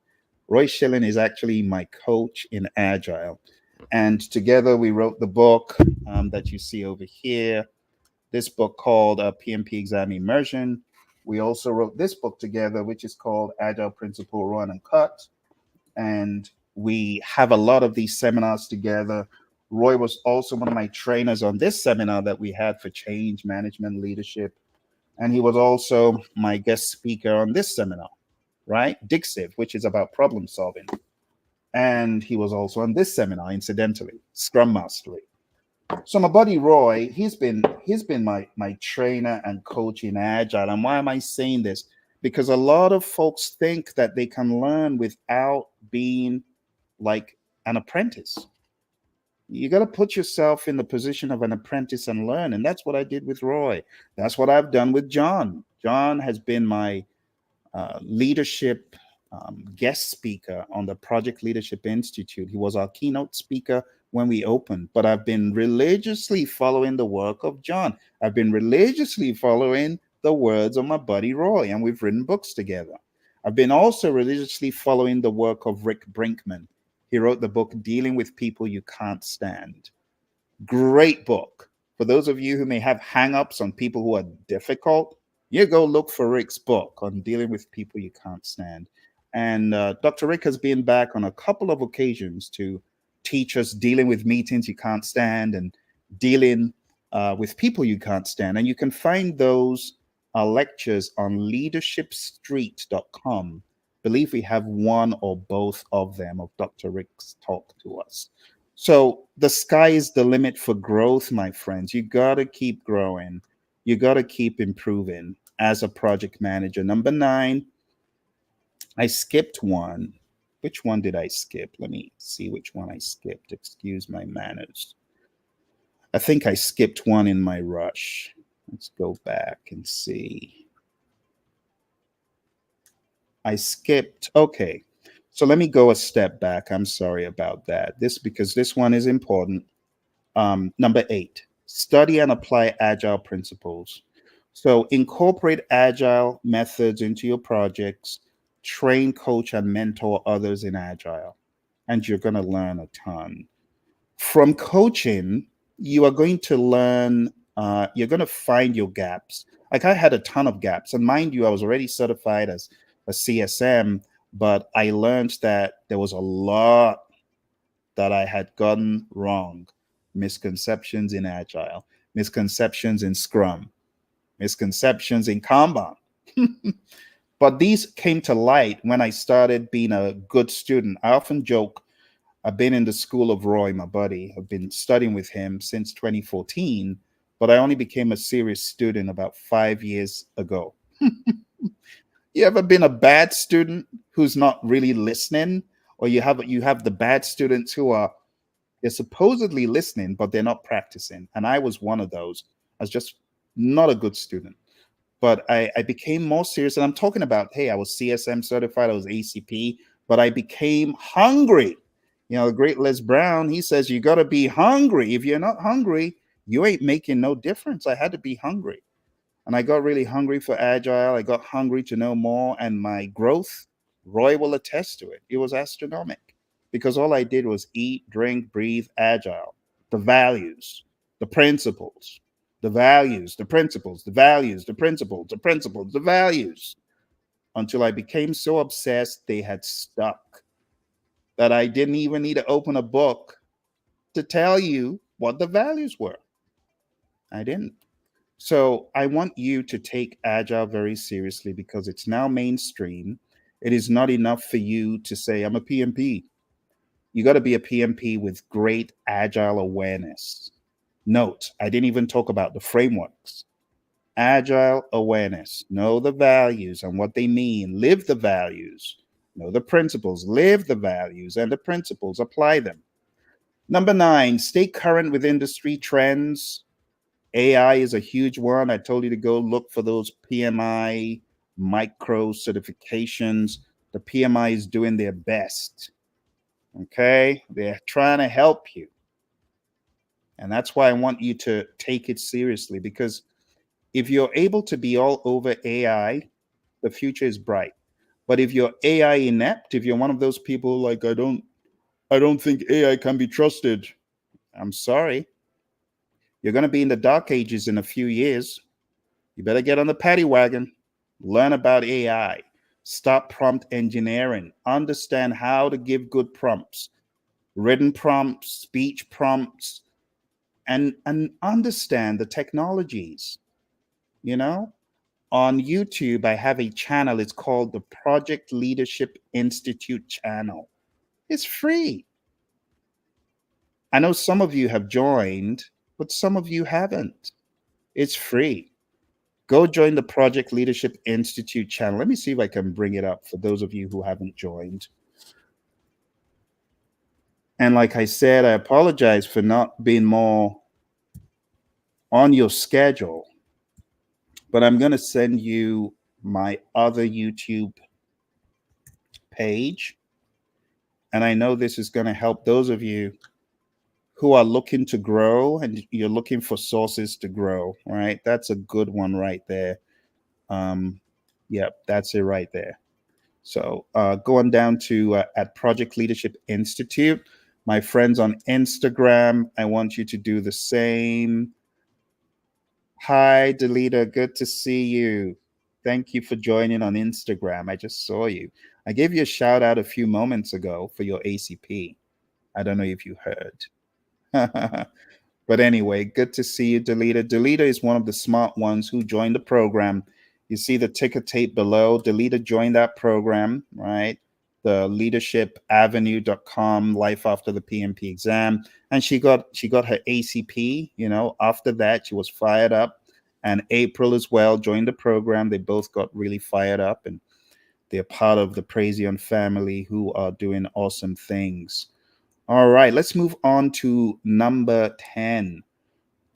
Roy Schilling is actually my coach in Agile. And together we wrote the book that you see over here, this book called PMP Exam Immersion. We also wrote this book together, which is called Agile Principle Run and Cut. And we have a lot of these seminars together. Roy was also one of my trainers on this seminar that we had for change management leadership. And he was also my guest speaker on this seminar, right? Dixiv, which is about problem solving. And he was also on this seminar, incidentally, Scrum Mastery. So my buddy Roy, he's been my trainer and coach in Agile. And why am I saying this? Because a lot of folks think that they can learn without being like an apprentice. You got to put yourself in the position of an apprentice and learn. And that's what I did with Roy. That's what I've done with John. John has been my leadership guest speaker on the Project Leadership Institute. He was our keynote speaker when we opened, but I've been religiously following the work of John. I've been religiously following the words of my buddy Roy, and we've written books together. I've been also religiously following the work of Rick Brinkman. He wrote the book Dealing with People You Can't Stand. Great book. For those of you who may have hang-ups on people who are difficult, you go look for Rick's book on dealing with people you can't stand. And Dr. Rick has been back on a couple of occasions to teach us dealing with meetings you can't stand and dealing with people you can't stand. And you can find those lectures on leadershipstreet.com. Believe we have one or both of them of Dr. Rick's talk to us. So the sky is the limit for growth, my friends. You got to keep growing. You got to keep improving as a project manager. Number 9, I skipped one. Which one did I skip? Let me see which one I skipped. Excuse my manners. I think I skipped one in my rush. Let's go back and see. I skipped. Okay. So let me go a step back. I'm sorry about that. Because this one is important. Number 8, study and apply agile principles. So incorporate agile methods into your projects, train, coach, and mentor others in agile, and you're going to learn a ton. From coaching, you are going to learn, you're going to find your gaps. Like I had a ton of gaps, and mind you, I was already certified as a CSM, but I learned that there was a lot that I had gotten wrong. Misconceptions in Agile, misconceptions in Scrum, misconceptions in Kanban. But these came to light when I started being a good student. I often joke, I've been in the school of Roy, my buddy. I've been studying with him since 2014, but I only became a serious student about 5 years ago. You ever been a bad student who's not really listening? Or you have the bad students who are they're supposedly listening, but they're not practicing. And I was one of those. I was just not a good student. But I became more serious. And I'm talking about, hey, I was CSM certified, I was ACP, but I became hungry. You know, the great Les Brown, he says, you got to be hungry. If you're not hungry, you ain't making no difference. I had to be hungry. And I got really hungry for Agile. I got hungry to know more. And my growth, Roy will attest to it. It was astronomical because all I did was eat, drink, breathe, Agile, the values, the principles, the values, the principles, the values, the principles, the principles, the values, until I became so obsessed they had stuck that I didn't even need to open a book to tell you what the values were. I didn't. So I want you to take Agile very seriously because it's now mainstream. It is not enough for you to say, I'm a PMP. You got to be a PMP with great Agile awareness. Note, I didn't even talk about the frameworks. Agile awareness. Know the values and what they mean. Live the values. Know the principles. Live the values and the principles. Apply them. Number 9, stay current with industry trends. AI is a huge one. I told you to go look for those PMI micro certifications. The PMI is doing their best. Okay? They're trying to help you. And that's why I want you to take it seriously, because if you're able to be all over AI, the future is bright. But if you're AI inept, if you're one of those people like I don't think AI can be trusted, I'm sorry. You're going to be in the dark ages in a few years. You better get on the paddy wagon, learn about AI, stop prompt engineering, understand how to give good prompts, written prompts, speech prompts, and understand the technologies. You know, on YouTube, I have a channel. It's called the Project Leadership Institute channel. It's free. I know some of you have joined, but some of you haven't. It's free. Go join the Project Leadership Institute channel. Let me see if I can bring it up for those of you who haven't joined. And like I said, I apologize for not being more on your schedule, but I'm going to send you my other YouTube page. And I know this is going to help those of you who are looking to grow and you're looking for sources to grow, right? That's a good one right there. Yep, that's it right there. So going down to at Project Leadership Institute, my friends on Instagram, I want you to do the same. Hi, Delita, good to see you. Thank you for joining on Instagram. I just saw you. I gave you a shout out a few moments ago for your ACP. I don't know if you heard. But anyway, good to see you, Delita. Delita is one of the smart ones who joined the program. You see the ticker tape below. Delita joined that program, right? The leadershipavenue.com, life after the PMP exam. And she got her ACP, after that she was fired up. And April as well joined the program. They both got really fired up, and they're part of the Praizion family who are doing awesome things. All right, let's move on to number 10.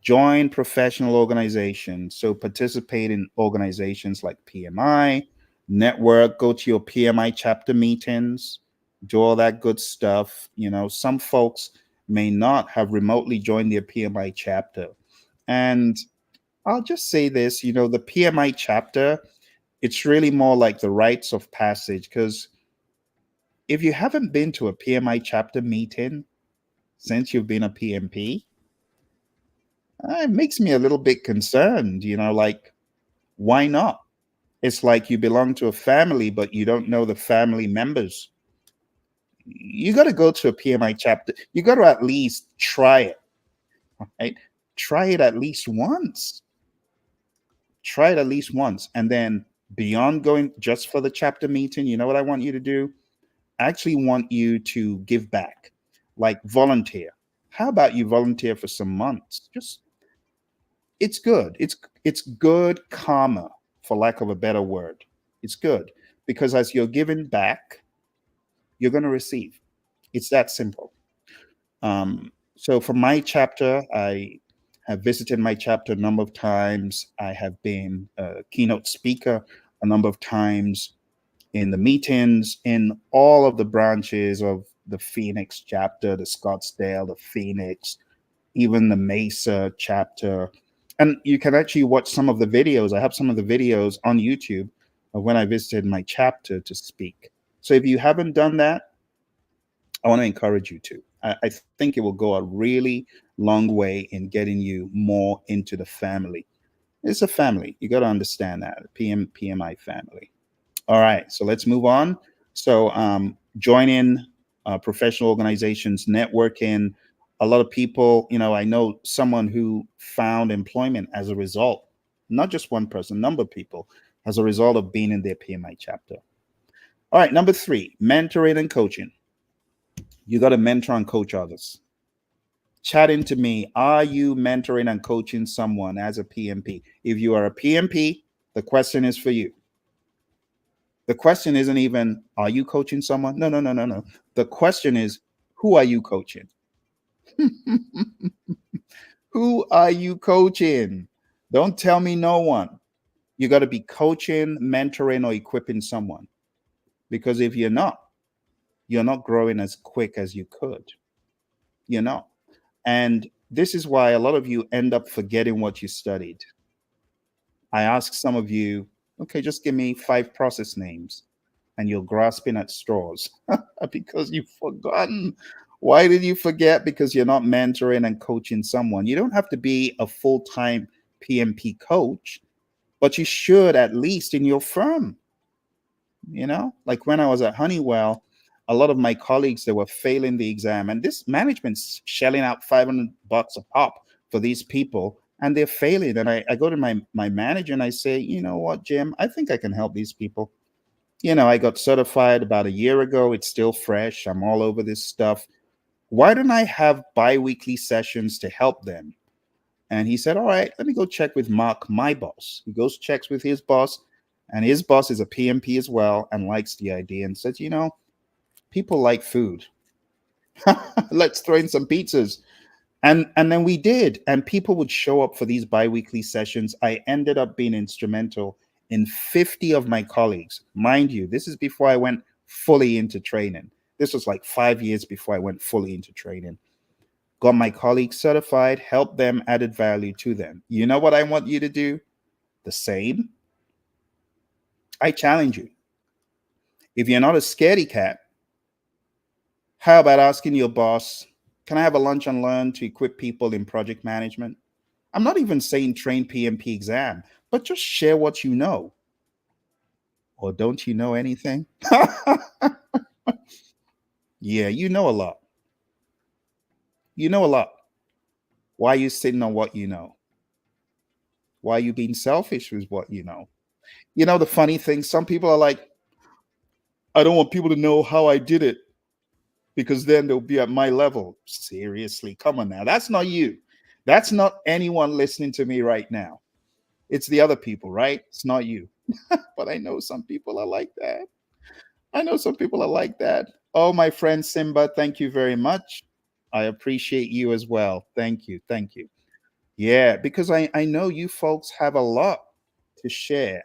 Join professional organizations. So participate in organizations like PMI, network, go to your PMI chapter meetings, do all that good stuff. Some folks may not have remotely joined their PMI chapter. And I'll just say this, the PMI chapter, it's really more like the rites of passage, because if you haven't been to a PMI chapter meeting since you've been a PMP, it makes me a little bit concerned, like, why not? It's like you belong to a family, but you don't know the family members. You got to go to a PMI chapter. You got to at least try it, right? Try it at least once. Try it at least once. And then beyond going just for the chapter meeting, you know what I want you to do? I actually want you to give back, like volunteer. How about you volunteer for some months? It's good. It's good karma, for lack of a better word. It's good because as you're giving back, you're going to receive. It's that simple. So for my chapter, I have visited my chapter a number of times. I have been a keynote speaker a number of times in the meetings in all of the branches of the Phoenix chapter, the Scottsdale, the Phoenix, even the Mesa chapter. And you can actually watch some of the videos. I have some of the videos on YouTube of when I visited my chapter to speak. So if you haven't done that, I want to encourage you to. I think it will go a really long way in getting you more into the family. It's a family. You got to understand that. PMI family. All right, so let's move on. So join in professional organizations, networking. A lot of people, I know someone who found employment as a result, not just one person, number of people, as a result of being in their PMI chapter. All right, number 3, mentoring and coaching. You got to mentor and coach others. chatting to me, are you mentoring and coaching someone as a PMP? If you are a PMP, the question is for you. The question isn't even, are you coaching someone? No, no, no, no, no. The question is, who are you coaching? Who are you coaching? Don't tell me no one. You got to be coaching, mentoring, or equipping someone. Because if you're not growing as quick as you could. You're not. And this is why a lot of you end up forgetting what you studied. I ask some of you, okay, just give me 5 process names, and you're grasping at straws because you've forgotten. Why did you forget? Because you're not mentoring and coaching someone. You don't have to be a full-time PMP coach, but you should at least in your firm. Like when I was at Honeywell, a lot of my colleagues, they were failing the exam, and this management's shelling out $500 a pop for these people, and they're failing. And I go to my manager and I say, you know what, Jim, I think I can help these people. I got certified about a year ago. It's still fresh. I'm all over this stuff. Why don't I have bi-weekly sessions to help them? And he said, all right, let me go check with Mark, my boss. He goes, checks with his boss, and his boss is a PMP as well and likes the idea and says, people like food. Let's throw in some pizzas. And then we did. And people would show up for these bi-weekly sessions. I ended up being instrumental in 50 of my colleagues. Mind you, this is before I went fully into training. This was like 5 years before I went fully into training. Got my colleagues certified, helped them, added value to them. You know what I want you to do? The same. I challenge you. If you're not a scaredy cat, how about asking your boss, can I have a lunch and learn to equip people in project management? I'm not even saying train PMP exam, but just share what you know. Or don't you know anything? Yeah, you know a lot. You know a lot. Why are you sitting on what you know? Why are you being selfish with what you know? The funny thing, some people are like, I don't want people to know how I did it because then they'll be at my level. Seriously, come on now. That's not you. That's not anyone listening to me right now. It's the other people, right? It's not you. But I know some people are like that. I know some people are like that. Oh, my friend Simba, thank you very much. I appreciate you as well. Thank you. Thank you. Yeah, because I know you folks have a lot to share,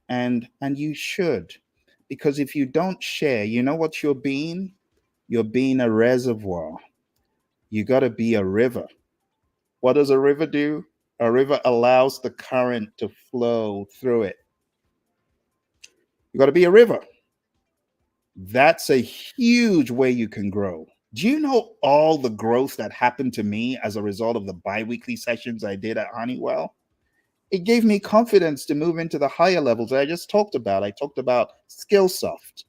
and you should. Because if you don't share, you know what you're being? You're being a reservoir. You got to be a river. What does a river do? A river allows the current to flow through it. You got to be a river. That's a huge way you can grow. Do you know all the growth that happened to me as a result of the bi-weekly sessions I did at Honeywell? It gave me confidence to move into the higher levels that I just talked about. I talked about Skillsoft,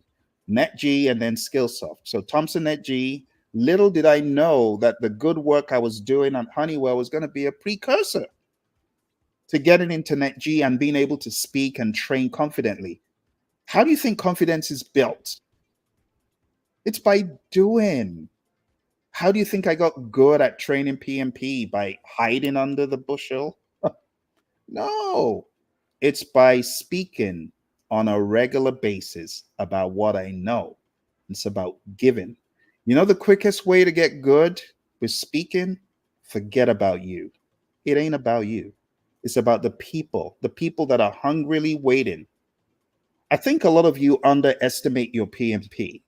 NetG, and then Skillsoft. So Thompson NetG, little did I know that the good work I was doing at Honeywell was going to be a precursor to getting into NetG and being able to speak and train confidently. How do you think confidence is built? It's by doing. How do you think I got good at training PMP? By hiding under the bushel? No, it's by speaking on a regular basis about what I know. It's about giving. The quickest way to get good with speaking? Forget about you. It ain't about you. It's about the people that are hungrily waiting. I think a lot of you underestimate your PMP.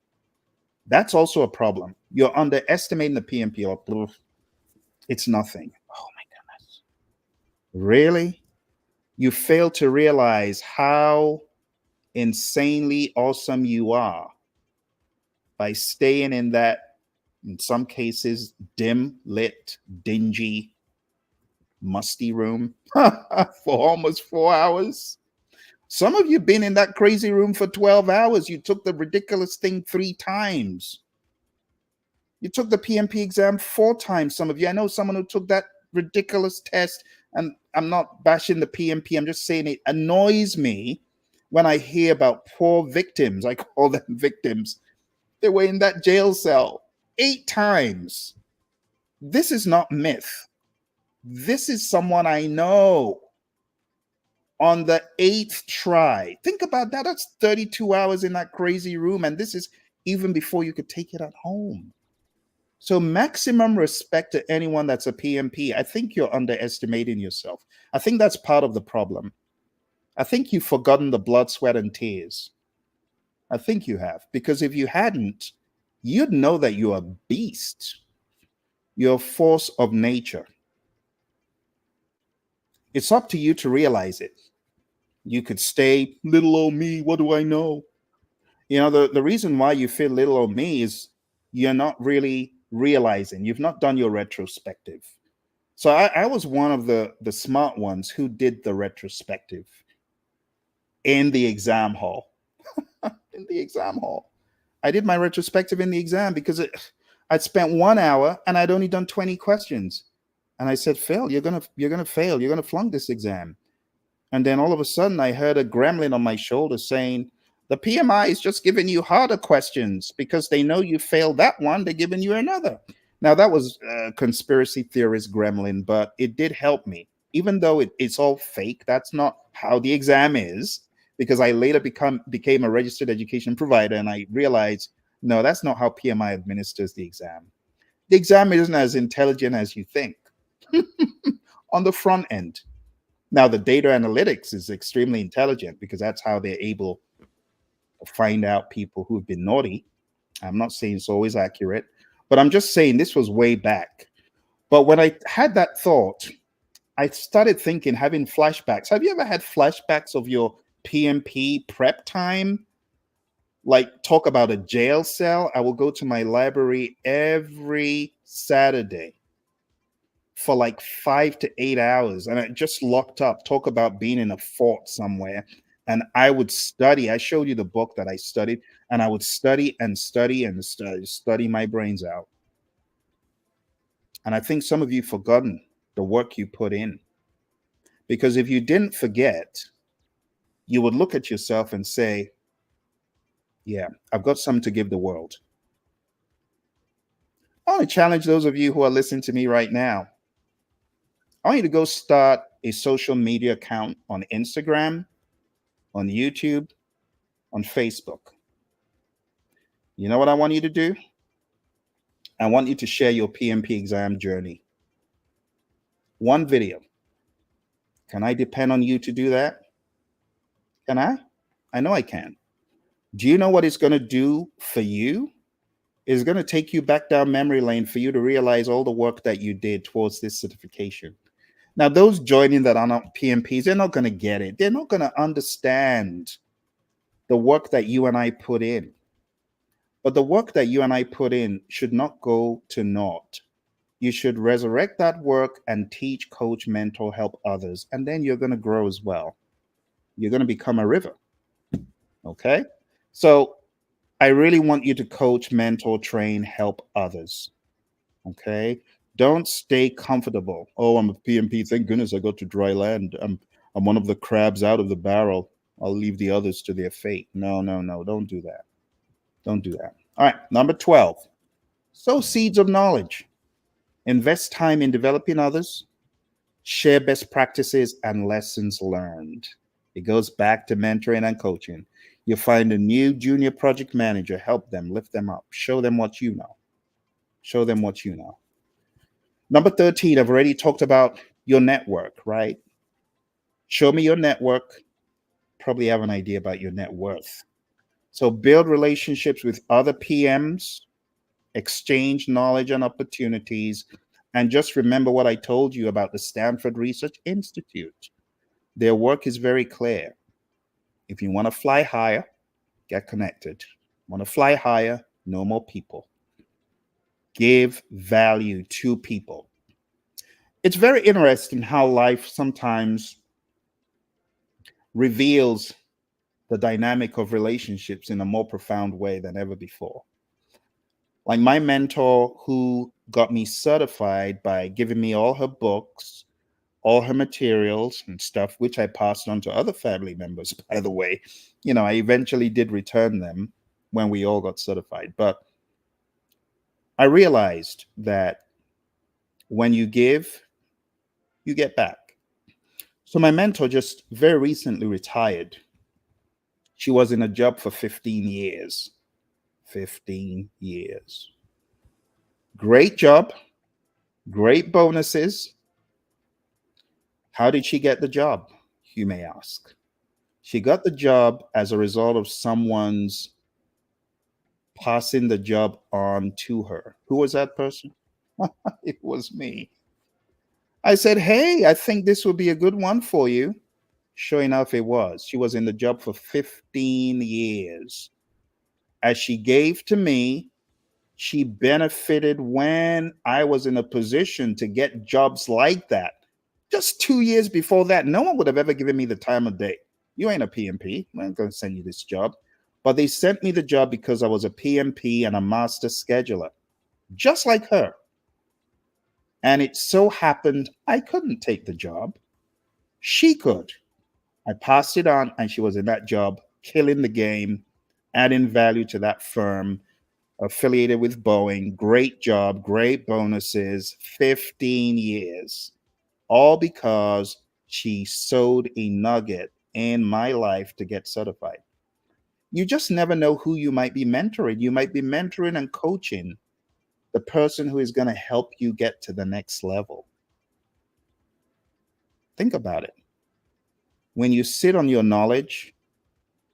That's also a problem. You're underestimating the PMP. It's nothing. Oh my goodness. Really? You fail to realize how insanely awesome you are by staying in that, in some cases, dim lit, dingy, musty room for almost 4 hours. Some of you been in that crazy room for 12 hours. You took the ridiculous thing 3 times. You took the PMP exam 4 times, some of you. I know someone who took that ridiculous test, and I'm not bashing the PMP. I'm just saying it annoys me when I hear about poor victims. I call them victims. They were in that jail cell 8 times. This is not myth. This is someone I know on the eighth try. Think about that. That's 32 hours in that crazy room. And this is even before you could take it at home. So, maximum respect to anyone that's a PMP. I think you're underestimating yourself. I think that's part of the problem. I think you've forgotten the blood, sweat, and tears. I think you have. Because if you hadn't, you'd know that you're a beast. You're a force of nature. It's up to you to realize it. You could stay little old me. What do I know? The reason why you feel little old me is you're not really realizing. You've not done your retrospective. So I was one of the smart ones who did the retrospective in the exam hall. In the exam hall. I did my retrospective in the exam because I'd spent 1 hour and I'd only done 20 questions. And I said, Phil, you're gonna fail. You're gonna flunk this exam. And then all of a sudden, I heard a gremlin on my shoulder saying, the PMI is just giving you harder questions because they know you failed that one. They're giving you another. Now, that was a conspiracy theorist gremlin, but it did help me. Even though it's all fake, that's not how the exam is, because I later became a registered education provider and I realized, no, that's not how PMI administers the exam. The exam isn't as intelligent as you think on the front end. Now, the data analytics is extremely intelligent because that's how they're able to find out people who've been naughty. I'm not saying it's always accurate, but I'm just saying this was way back. But when I had that thought, I started thinking, having flashbacks. Have you ever had flashbacks of your PMP prep time? Like, talk about a jail cell. I will go to my library every Saturday for like 5 to 8 hours and I just locked up. Talk about being in a fort somewhere. And I would study. I showed you the book that I studied, and I would study and study and study my brains out. And I think some of you forgotten the work you put in. Because if you didn't forget, you would look at yourself and say, yeah, I've got something to give the world. I want to challenge those of you who are listening to me right now. I want you to go start a social media account on Instagram, on YouTube, on Facebook. You know what I want you to do? I want you to share your PMP exam journey. One video. Can I depend on you to do that? Can I? I know I can. Do you know what it's going to do for you? It's going to take you back down memory lane for you to realize all the work that you did towards this certification. Now, those joining that are not PMPs, they're not going to get it. They're not going to understand the work that you and I put in. But the work that you and I put in should not go to naught. You should resurrect that work and teach, coach, mentor, help others. And then you're going to grow as well. You're going to become a river. Okay? So I really want you to coach, mentor, train, help others. Okay? Don't stay comfortable. Oh, I'm a PMP. Thank goodness I got to dry land. I'm one of the crabs out of the barrel. I'll leave the others to their fate. No. Don't do that. Don't do that. All right. Number 12. Sow seeds of knowledge. Invest time in developing others. Share best practices and lessons learned. It goes back to mentoring and coaching. You find a new junior project manager, help them, lift them up, show them what you know. Show them what you know. Number 13, I've already talked about your network, right? Show me your network. Probably have an idea about your net worth. So build relationships with other PMs, exchange knowledge and opportunities, and just remember what I told you about the Stanford Research Institute. Their work is very clear. If you want to fly higher, get connected. Want to fly higher, know more people. Give value to people. It's very interesting how life sometimes reveals the dynamic of relationships in a more profound way than ever before. Like my mentor, who got me certified by giving me all her books, all her materials and stuff, which I passed on to other family members, by the way. I eventually did return them when we all got certified. But I realized that When you give, you get back. So my mentor just very recently retired. She was in a job for 15 years. 15 years. Great job, great bonuses. How did she get the job? You may ask. She got the job as a result of someone's passing the job on to her. Who was that person? It was me. I said, "Hey, I think this would be a good one for you." Sure enough, it was. She was in the job for 15 years. As she gave to me, she benefited when I was in a position to get jobs like that. Just 2 years before that, no one would have ever given me the time of day. You ain't a PMP. I'm going to send you this job. But they sent me the job because I was a PMP and a master scheduler, just like her. And it so happened I couldn't take the job. She could. I passed it on, and she was in that job, killing the game, adding value to that firm, affiliated with Boeing. Great job, great bonuses, 15 years, all because she sowed a nugget in my life to get certified. You just never know who you might be mentoring. You might be mentoring and coaching the person who is going to help you get to the next level. Think about it. When you sit on your knowledge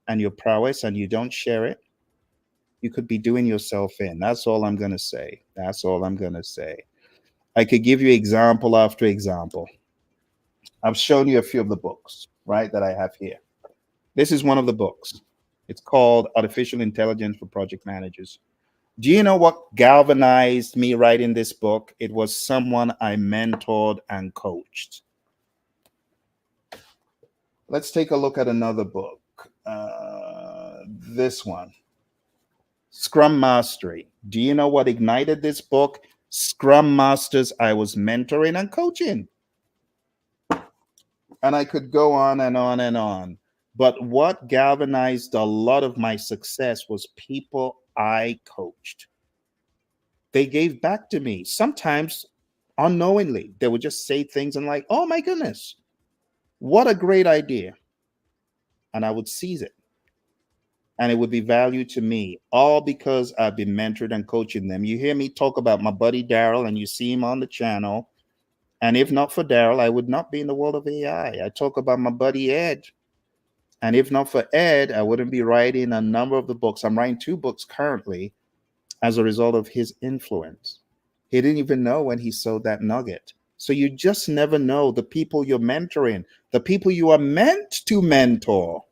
and your prowess and you don't share it, you could be doing yourself in. That's all I'm going to say. That's all I'm going to say. I could give you example after example. I've shown you a few of the books, right, that I have here. This is one of the books. It's called Artificial Intelligence for Project Managers. Do you know what galvanized me writing this book? It was someone I mentored and coached. Let's take a look at another book. This one, Scrum Mastery. Do you know what ignited this book? Scrum Masters I was mentoring and coaching. And I could go on and on and on. But what galvanized a lot of my success was people I coached. They gave back to me, sometimes unknowingly. They would just say things and, like, oh my goodness, what a great idea. And I would seize it. And it would be value to me, all because I've been mentored and coaching them. You hear me talk about my buddy Daryl, and you see him on the channel. And if not for Daryl, I would not be in the world of AI. I talk about my buddy Ed. And if not for Ed, I wouldn't be writing a number of the books. I'm writing 2 books currently as a result of his influence. He didn't even know when he sowed that nugget. So you just never know the people you're mentoring, the people you are meant to mentor.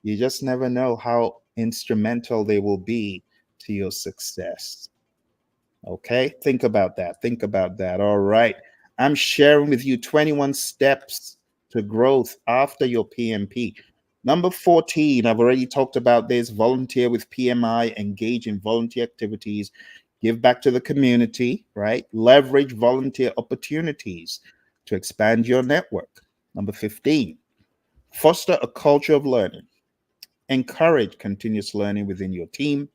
You just never know how instrumental they will be to your success. Okay, think about that. Think about that. All right. I'm sharing with you 21 steps to growth after your PMP. Number 14, I've already talked about this. Volunteer with PMI, engage in volunteer activities, give back to the community, right? Leverage volunteer opportunities to expand your network. Number 15, foster a culture of learning. Encourage continuous learning within your team.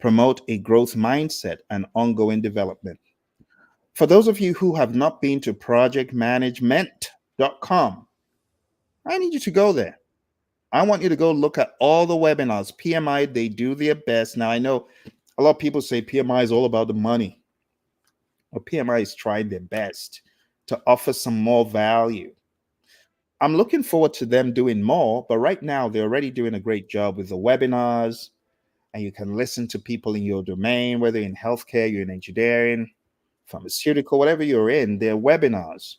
Promote a growth mindset and ongoing development. For those of you who have not been to projectmanagement.com, I need you to go there. I want you to go look at all the webinars. PMI, they do their best. Now, I know a lot of people say PMI is all about the money. Well, PMI is trying their best to offer some more value. I'm looking forward to them doing more, but right now they're already doing a great job with the webinars, and you can listen to people in your domain, whether in healthcare, you're in engineering, pharmaceutical, whatever you're in, there are webinars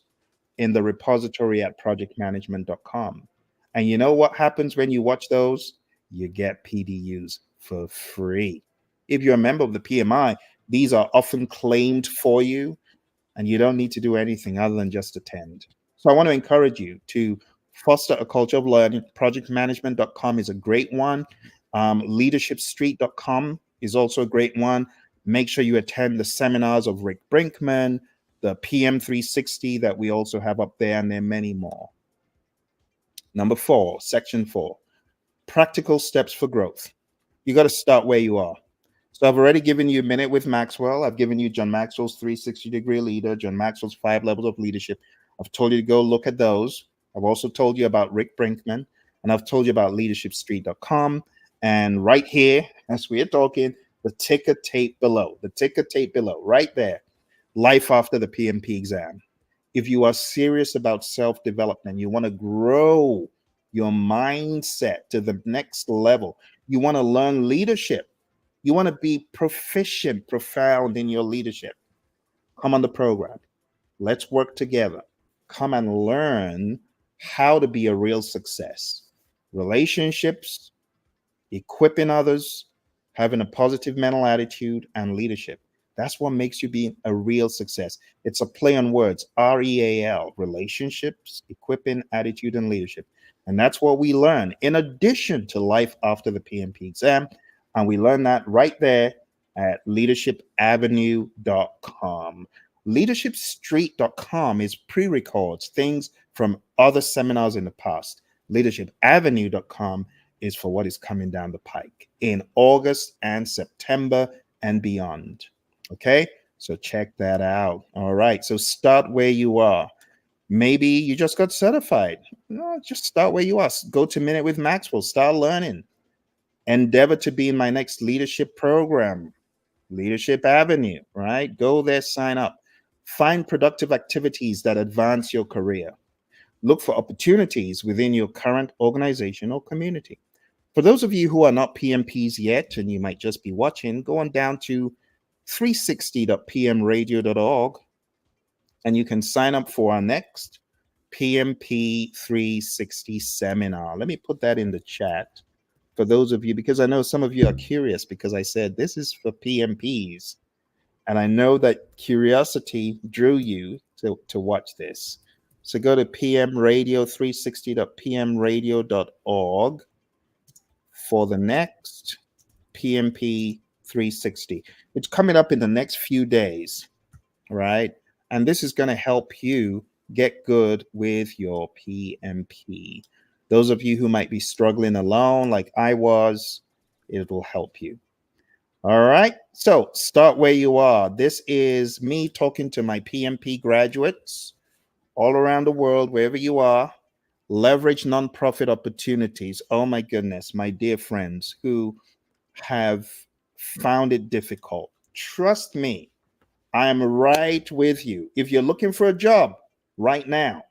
in the repository at projectmanagement.com. And you know what happens when you watch those? You get PDUs for free. If you're a member of the PMI, these are often claimed for you, and you don't need to do anything other than just attend. So I want to encourage you to foster a culture of learning. Projectmanagement.com is a great one. Leadershipstreet.com is also a great one. Make sure you attend the seminars of Rick Brinkman, the PM 360 that we also have up there, and there are many more. Number 4, section 4, practical steps for growth. You got to start where you are. So I've already given you a minute with Maxwell. I've given you John Maxwell's 360-degree leader, John Maxwell's 5 levels of leadership. I've told you to go look at those. I've also told you about Rick Brinkman, and I've told you about leadershipstreet.com. And right here, as we are talking, the ticker tape below, right there, life after the PMP exam. If you are serious about self-development, you want to grow your mindset to the next level, you want to learn leadership, you want to be proficient, profound in your leadership, come on the program. Let's work together. Come and learn how to be a real success. Relationships, equipping others, having a positive mental attitude, and leadership. That's what makes you be a real success. It's a play on words, REAL, relationships, equipping, attitude, and leadership. And that's what we learn in addition to life after the PMP exam. And we learn that right there at leadershipavenue.com. Leadershipstreet.com is pre-records, things from other seminars in the past. Leadershipavenue.com is for what is coming down the pike in August and September and beyond. Okay, so check that out. All right, so start where you are. Maybe you just got certified. No, just start where you are. Go to Minute with Maxwell, start learning. Endeavor to be in my next leadership program, Leadership Avenue, right? Go there, sign up. Find productive activities that advance your career. Look for opportunities within your current organization or community. For those of you who are not PMPs yet, and you might just be watching, go on down to 360.pmradio.org and you can sign up for our next PMP 360 seminar. Let me put that in the chat for those of you, because I know some of you are curious because I said this is for PMPs. And I know that curiosity drew you to watch this. So go to pmradio360.pmradio.org for the next PMP 360. It's coming up in the next few days, right? And this is going to help you get good with your PMP. Those of you who might be struggling alone, like I was, it will help you. All right. So start where you are. This is me talking to my PMP graduates all around the world, wherever you are. Leverage nonprofit opportunities. Oh my goodness, my dear friends who have found it difficult. Trust me, I am right with you. If you're looking for a job right now,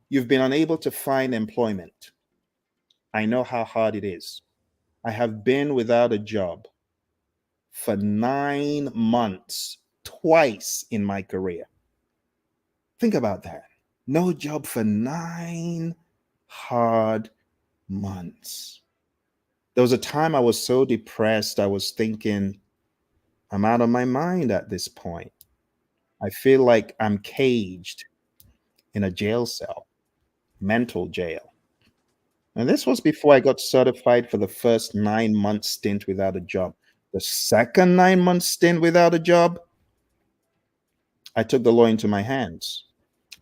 you've been unable to find employment. I know how hard it is. I have been without a job for 9 months, twice in my career. Think about that. No job for 9 hard months. There was a time I was so depressed, I was thinking, I'm out of my mind at this point. I feel like I'm caged in a jail cell, mental jail. And this was before I got certified for the first 9 month stint without a job. The second 9 month stint without a job, I took the law into my hands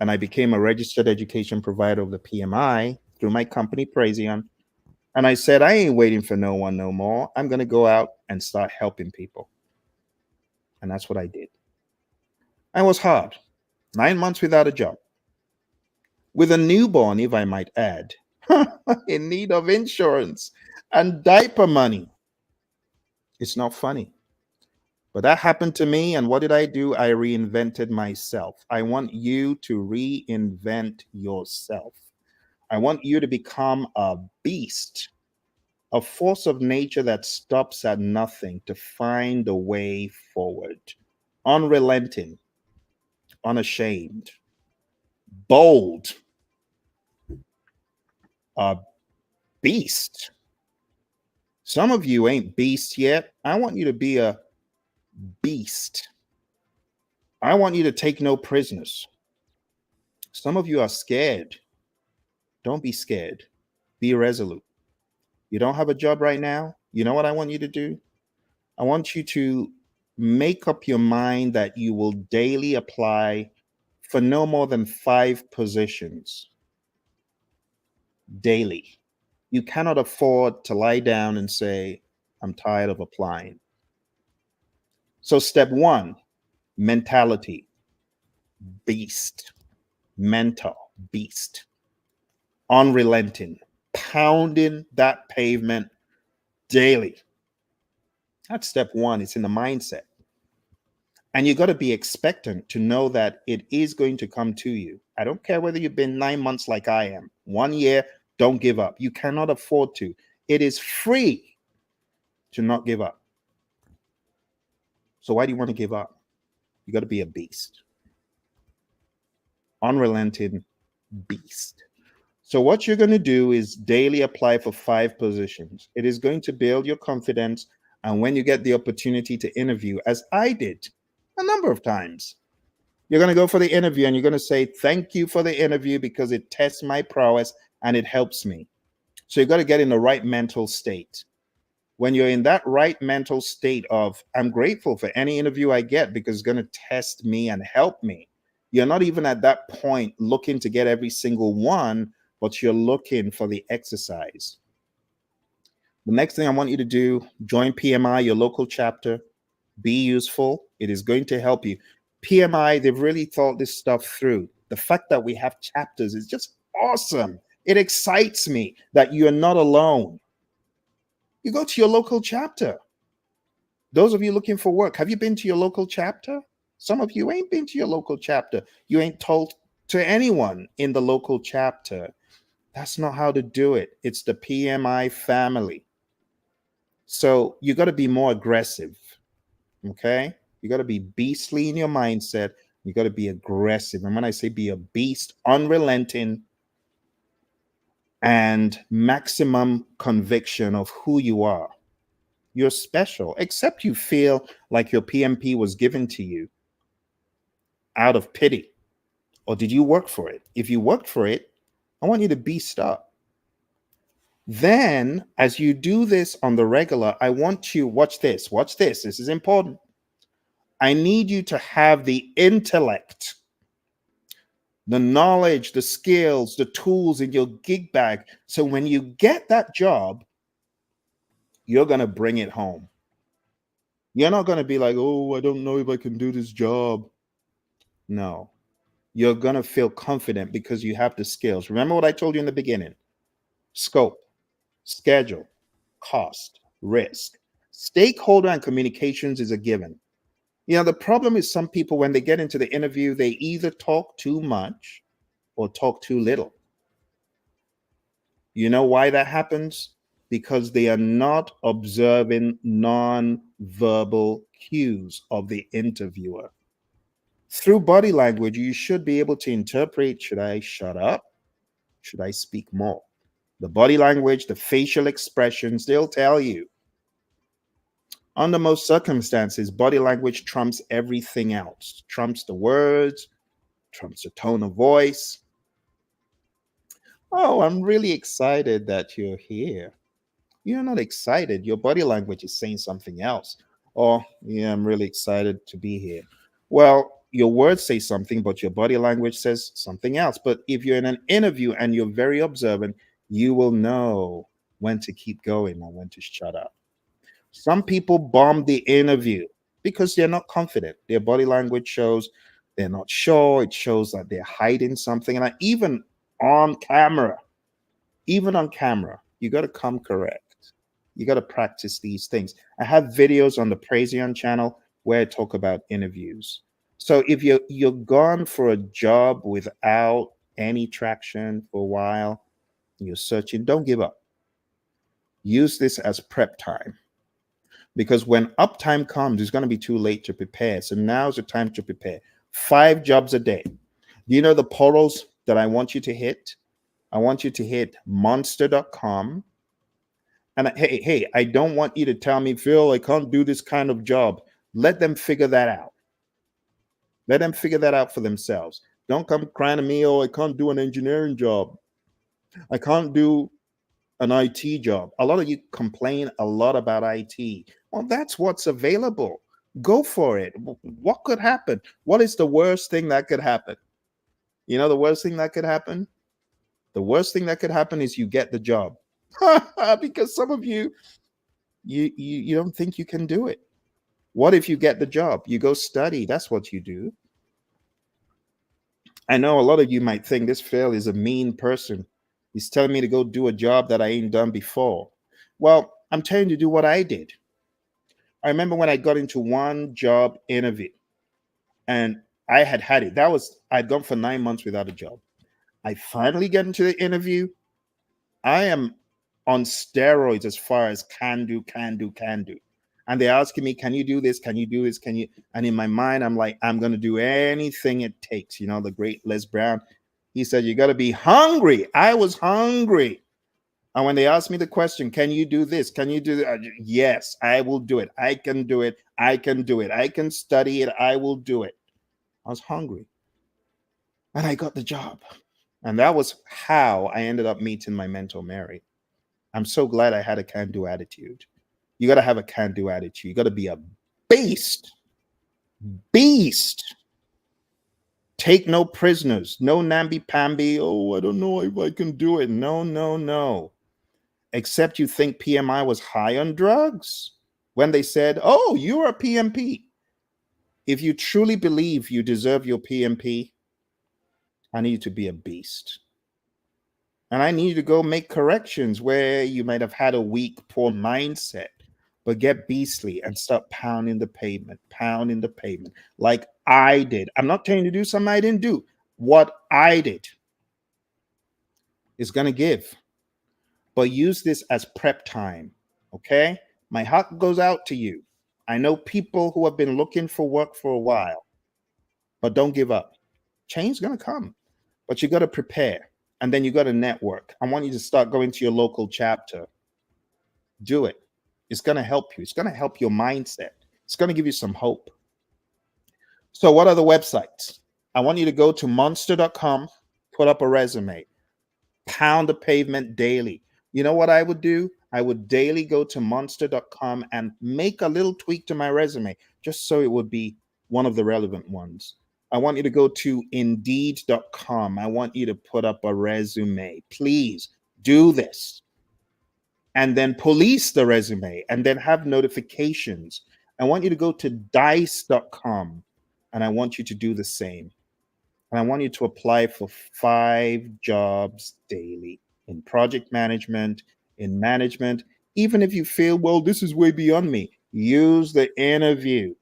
and I became a registered education provider of the PMI through my company, Praizion. And I said, I ain't waiting for no one no more. I'm going to go out and start helping people. And that's what I did. And it was hard. 9 months without a job. With a newborn, if I might add, in need of insurance and diaper money. It's not funny. But that happened to me. And what did I do? I reinvented myself. I want you to reinvent yourself. I want you to become a beast, a force of nature that stops at nothing to find a way forward, unrelenting, unashamed, bold, a beast. Some of you ain't beast yet. I want you to be a beast. I want you to take no prisoners. Some of you are scared. Don't be scared. Be resolute. You don't have a job right now. You know what I want you to do? I want you to make up your mind that you will daily apply for no more than 5 positions daily. You cannot afford to lie down and say, I'm tired of applying. So, step one, mentality, beast, mental, beast, unrelenting, pounding that pavement daily. That's step one. It's in the mindset. And you got to be expectant to know that it is going to come to you. I don't care whether you've been 9 months like I am, 1 year, don't give up. You cannot afford to. It is free to not give up. So, why do you want to give up? You got to be a beast, unrelenting beast. So, what you're going to do is daily apply for 5 positions. It is going to build your confidence. And when you get the opportunity to interview, as I did a number of times, you're going to go for the interview and you're going to say, thank you for the interview because it tests my prowess and it helps me. So, you got to get in the right mental state. When you're in that right mental state of, I'm grateful for any interview I get because it's going to test me and help me. You're not even at that point looking to get every single one, but you're looking for the exercise. The next thing I want you to do, join PMI, your local chapter. Be useful. It is going to help you. PMI, they've really thought this stuff through. The fact that we have chapters is just awesome. It excites me that you're not alone. You go to your local chapter. Those of you looking for work, have you been to your local chapter? Some of you ain't been to your local chapter. You ain't told to anyone in the local chapter. That's not how to do it. It's the PMI family. So you got to be more aggressive. Okay? You got to be beastly in your mindset. You got to be aggressive. And when I say be a beast, unrelenting and maximum conviction of who you are. You're special, except you feel like your PMP was given to you out of pity. Or did you work for it? If you worked for it, I want you to beast up. Then, as you do this on the regular, I want you, watch this, this is important. I need you to have the intellect, the knowledge, the skills, the tools in your gig bag. So when you get that job, you're going to bring it home. You're not going to be like, oh, I don't know if I can do this job. No, you're going to feel confident because you have the skills. Remember what I told you in the beginning: scope, schedule, cost, risk, stakeholder, and communications is a given. The problem is some people, when they get into the interview, they either talk too much or talk too little. You know why that happens? Because they are not observing non-verbal cues of the interviewer. Through body language, you should be able to interpret, should I shut up? Should I speak more? The body language, the facial expressions, they'll tell you. Under most circumstances, body language trumps everything else, trumps the words, trumps the tone of voice. Oh, I'm really excited that you're here. You're not excited. Your body language is saying something else. Oh, yeah, I'm really excited to be here. Well, your words say something, but your body language says something else. But if you're in an interview and you're very observant, you will know when to keep going and when to shut up. Some people bomb the interview because they're not confident. Their body language shows they're not sure. It shows that they're hiding something. And on camera, even on camera, you got to come correct. You got to practice these things. I have videos on the Praision channel where I talk about interviews. So if you're gone for a job without any traction for a while, you're searching, don't give up. Use this as prep time. Because when uptime comes, it's going to be too late to prepare. So now's the time to prepare. 5 jobs a day. Do you know the portals that I want you to hit? I want you to hit monster.com. And hey, I don't want you to tell me, Phil, I can't do this kind of job. Let them figure that out. Let them figure that out for themselves. Don't come crying to me, oh, I can't do an engineering job. I can't do an IT job. A lot of you complain a lot about IT. Well, that's what's available. Go for it. What could happen? What is the worst thing that could happen? You know, the worst thing that could happen? The worst thing that could happen is you get the job. Because some of you don't think you can do it. What if you get the job? You go study. That's what you do. I know a lot of you might think this Phil is a mean person. He's telling me to go do a job that I ain't done before. Well, I'm telling you to do what I did. I remember when I got into one job interview and I had it. I'd gone for 9 months without a job. I finally get into the interview. I am on steroids as far as can do, can do, can do. And they're asking me, can you do this? Can you do this? Can you? And in my mind, I'm like, I'm going to do anything it takes. You know, the great Les Brown, he said, you got to be hungry. I was hungry. And when they asked me the question, can you do this? Can you do that? Yes, I will do it. I can do it. I can do it. I can study it. I will do it. I was hungry. And I got the job. And that was how I ended up meeting my mentor, Mary. I'm so glad I had a can do attitude. You got to have a can do attitude. You got to be a beast. Beast. Take no prisoners. No namby-pamby. Oh, I don't know if I can do it. No, no, no. Except you think PMI was high on drugs when they said, oh, you're a PMP. If you truly believe you deserve your PMP, I need you to be a beast. And I need you to go make corrections where you might have had a weak, poor mindset, but get beastly and start pounding the pavement, like I did. I'm not telling you to do something I didn't do. What I did is going to give, but use this as prep time. Okay? My heart goes out to you. I know people who have been looking for work for a while, but don't give up. Change is going to come, but you got to prepare. And then you got to network. I want you to start going to your local chapter. Do it. It's going to help you. It's going to help your mindset. It's going to give you some hope. So, what are the websites? I want you to go to monster.com, put up a resume, pound the pavement daily. You know what I would do? I would daily go to monster.com and make a little tweak to my resume just so it would be one of the relevant ones. I want you to go to indeed.com. I want you to put up a resume. Please do this. And then police the resume and then have notifications. I want you to go to dice.com and I want you to do the same. And I want you to apply for 5 jobs daily in project management, in management. Even if you feel, well, this is way beyond me, use the interview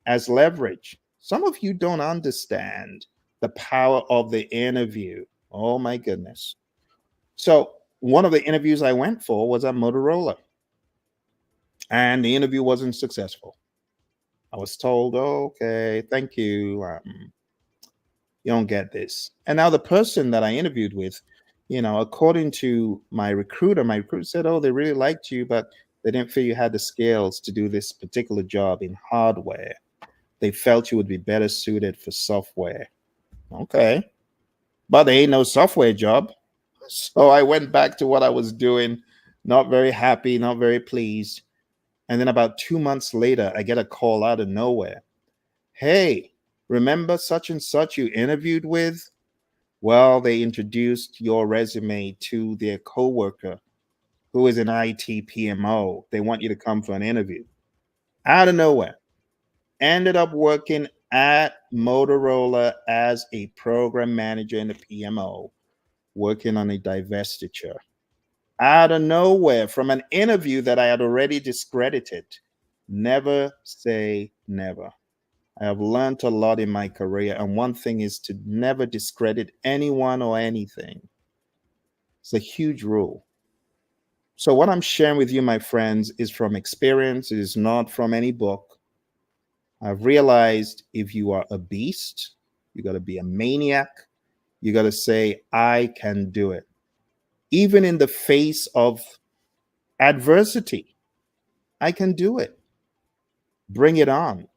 as leverage. Some of you don't understand the power of the interview. Oh my goodness. So, one of the interviews I went for was at Motorola, and the interview wasn't successful. I was told, oh, okay, thank you. You don't get this. And now the person that I interviewed with, according to my recruiter said, oh, they really liked you, but they didn't feel you had the skills to do this particular job in hardware. They felt you would be better suited for software. Okay. But there ain't no software job. So I went back to what I was doing, not very happy, not very pleased. And then about 2 months later, I get a call out of nowhere. Hey, remember such and such you interviewed with? Well, they introduced your resume to their coworker who is an IT PMO. They want you to come for an interview. Out of nowhere. Ended up working at Motorola as a program manager in the PMO, working on a divestiture. Out of nowhere, from an interview that I had already discredited. Never say never. I have learned a lot in my career, and one thing is to never discredit anyone or anything. It's a huge rule. So, what I'm sharing with you, my friends, is from experience. It is not from any book. I've realized if you are a beast, you got to be a maniac. You got to say, I can do it. Even in the face of adversity, I can do it. Bring it on.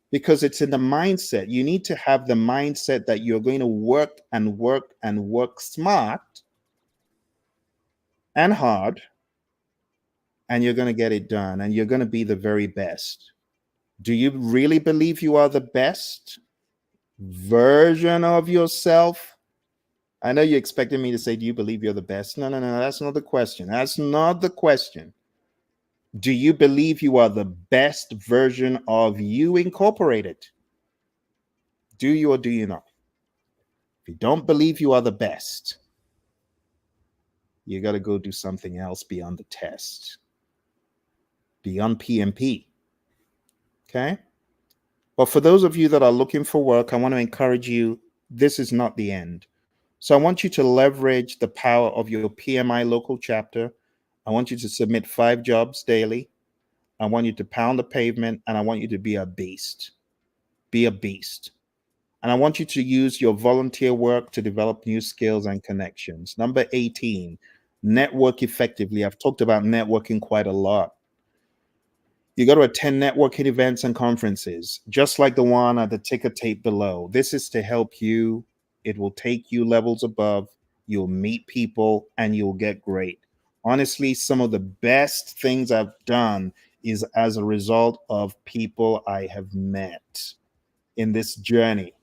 Because it's in the mindset. You need to have the mindset that you're going to work and work and work smart and hard, and you're going to get it done, and you're going to be the very best. Do you really believe you are the best version of yourself? I know you're expecting me to say, do you believe you're the best? No, no, no, that's not the question. That's not the question. Do you believe you are the best version of you incorporated? Do you or do you not? If you don't believe you are the best, you got to go do something else beyond the test, beyond PMP. Okay. But for those of you that are looking for work, I want to encourage you, this is not the end. So I want you to leverage the power of your PMI local chapter. I want you to submit 5 jobs daily. I want you to pound the pavement, and I want you to be a beast. Be a beast. And I want you to use your volunteer work to develop new skills and connections. Number 18, network effectively. I've talked about networking quite a lot. You got to attend networking events and conferences, just like the one at the ticker tape below. This is to help you. It will take you levels above. You'll meet people and you'll get great. Honestly, some of the best things I've done is as a result of people I have met in this journey.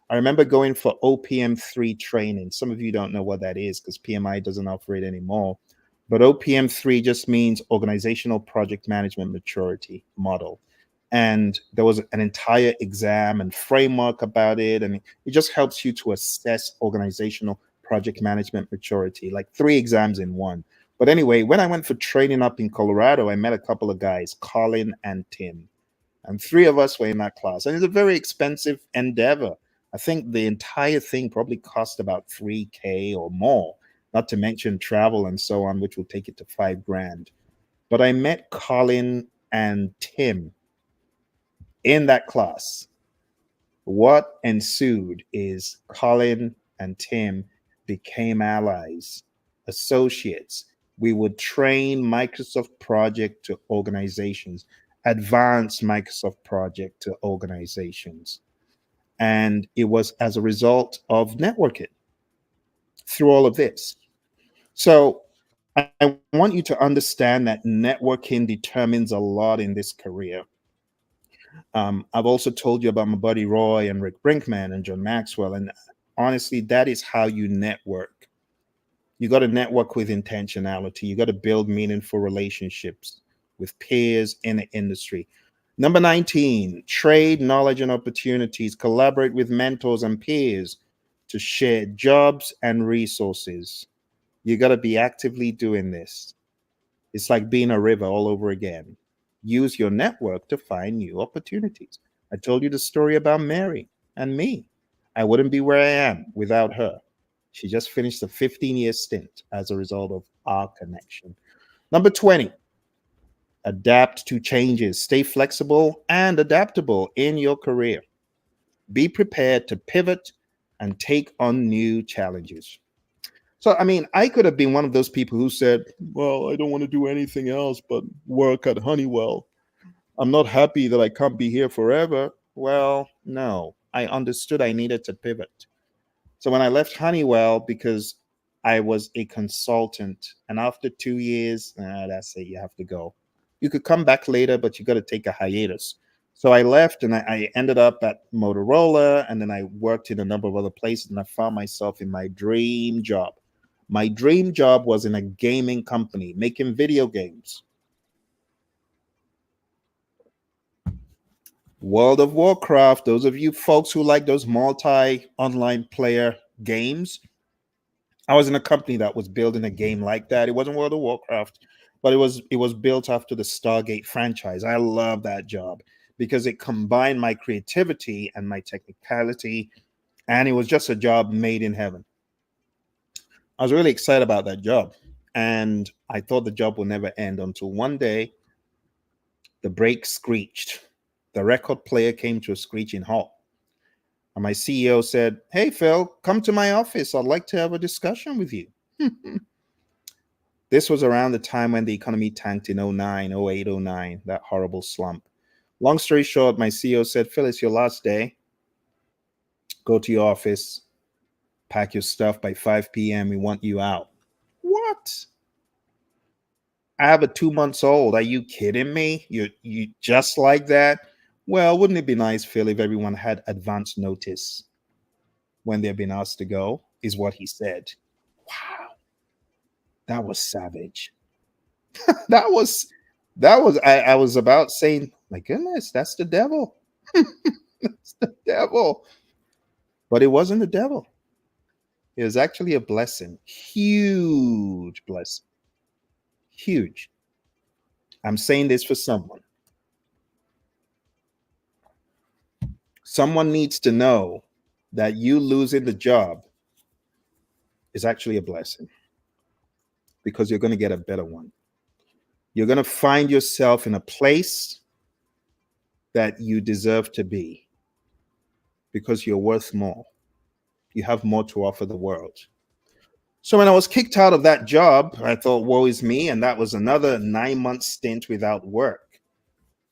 I remember going for OPM3 training. Some of you don't know what that is because PMI doesn't offer it anymore. But OPM3 just means Organizational Project Management Maturity Model. And there was an entire exam and framework about it. And it just helps you to assess organizational project management maturity, like 3 exams in one. But anyway, when I went for training up in Colorado, I met a couple of guys, Colin and Tim. And 3 of us were in that class. And it's a very expensive endeavor. I think the entire thing probably cost about 3K or more, not to mention travel and so on, which will take it to 5 grand. But I met Colin and Tim in that class. What ensued is Colin and Tim became allies, associates. We would train Microsoft Project to organizations, advance Microsoft Project to organizations. And it was as a result of networking through all of this. So I want you to understand that networking determines a lot in this career. I've also told you about my buddy Roy and Rick Brinkman and John Maxwell. And honestly, that is how you network. You got to network with intentionality. You got to build meaningful relationships with peers in the industry. Number 19, trade knowledge and opportunities. Collaborate with mentors and peers to share jobs and resources. You got to be actively doing this. It's like being a river all over again. Use your network to find new opportunities. I told you the story about Mary and me. I wouldn't be where I am without her. She just finished a 15-year stint as a result of our connection. Number 20, adapt to changes. Stay flexible and adaptable in your career. Be prepared to pivot and take on new challenges. So, I mean, I could have been one of those people who said, well, I don't want to do anything else but work at Honeywell. I'm not happy that I can't be here forever. Well, no, I understood I needed to pivot. So when I left Honeywell, because I was a consultant, and after 2 years, that's it, you have to go. You could come back later, but you got to take a hiatus. So I left and I ended up at Motorola, and then I worked in a number of other places, and I found myself in my dream job. My dream job was in a gaming company making video games. World of Warcraft, those of you folks who like those multi online player games, I was in a company that was building a game like that. It wasn't World of Warcraft, but it was built after the Stargate franchise. I love that job because it combined my creativity and my technicality, and it was just a job made in heaven. I was really excited about that job, and I thought the job would never end until one day the brake screeched. The record player came to a screeching halt. And my CEO said, "Hey, Phil, come to my office. I'd like to have a discussion with you." This was around the time when the economy tanked in 09, 08, 09, that horrible slump. Long story short, my CEO said, "Phil, it's your last day. Go to your office, pack your stuff by 5 p.m. We want you out." What? I have a 2 months old. Are you kidding me? You just like that? Well, wouldn't it be nice, Phil, if everyone had advance notice when they've been asked to go? Is what he said. Wow, that was savage. That was That was I was about saying, my goodness, that's the devil. That's the devil. But it wasn't the devil. It was actually a blessing. Huge blessing. Huge. I'm saying this for someone. Someone needs to know that you losing the job is actually a blessing because you're going to get a better one. You're going to find yourself in a place that you deserve to be because you're worth more. You have more to offer the world. So when I was kicked out of that job, I thought, woe is me. And that was another 9 month stint without work.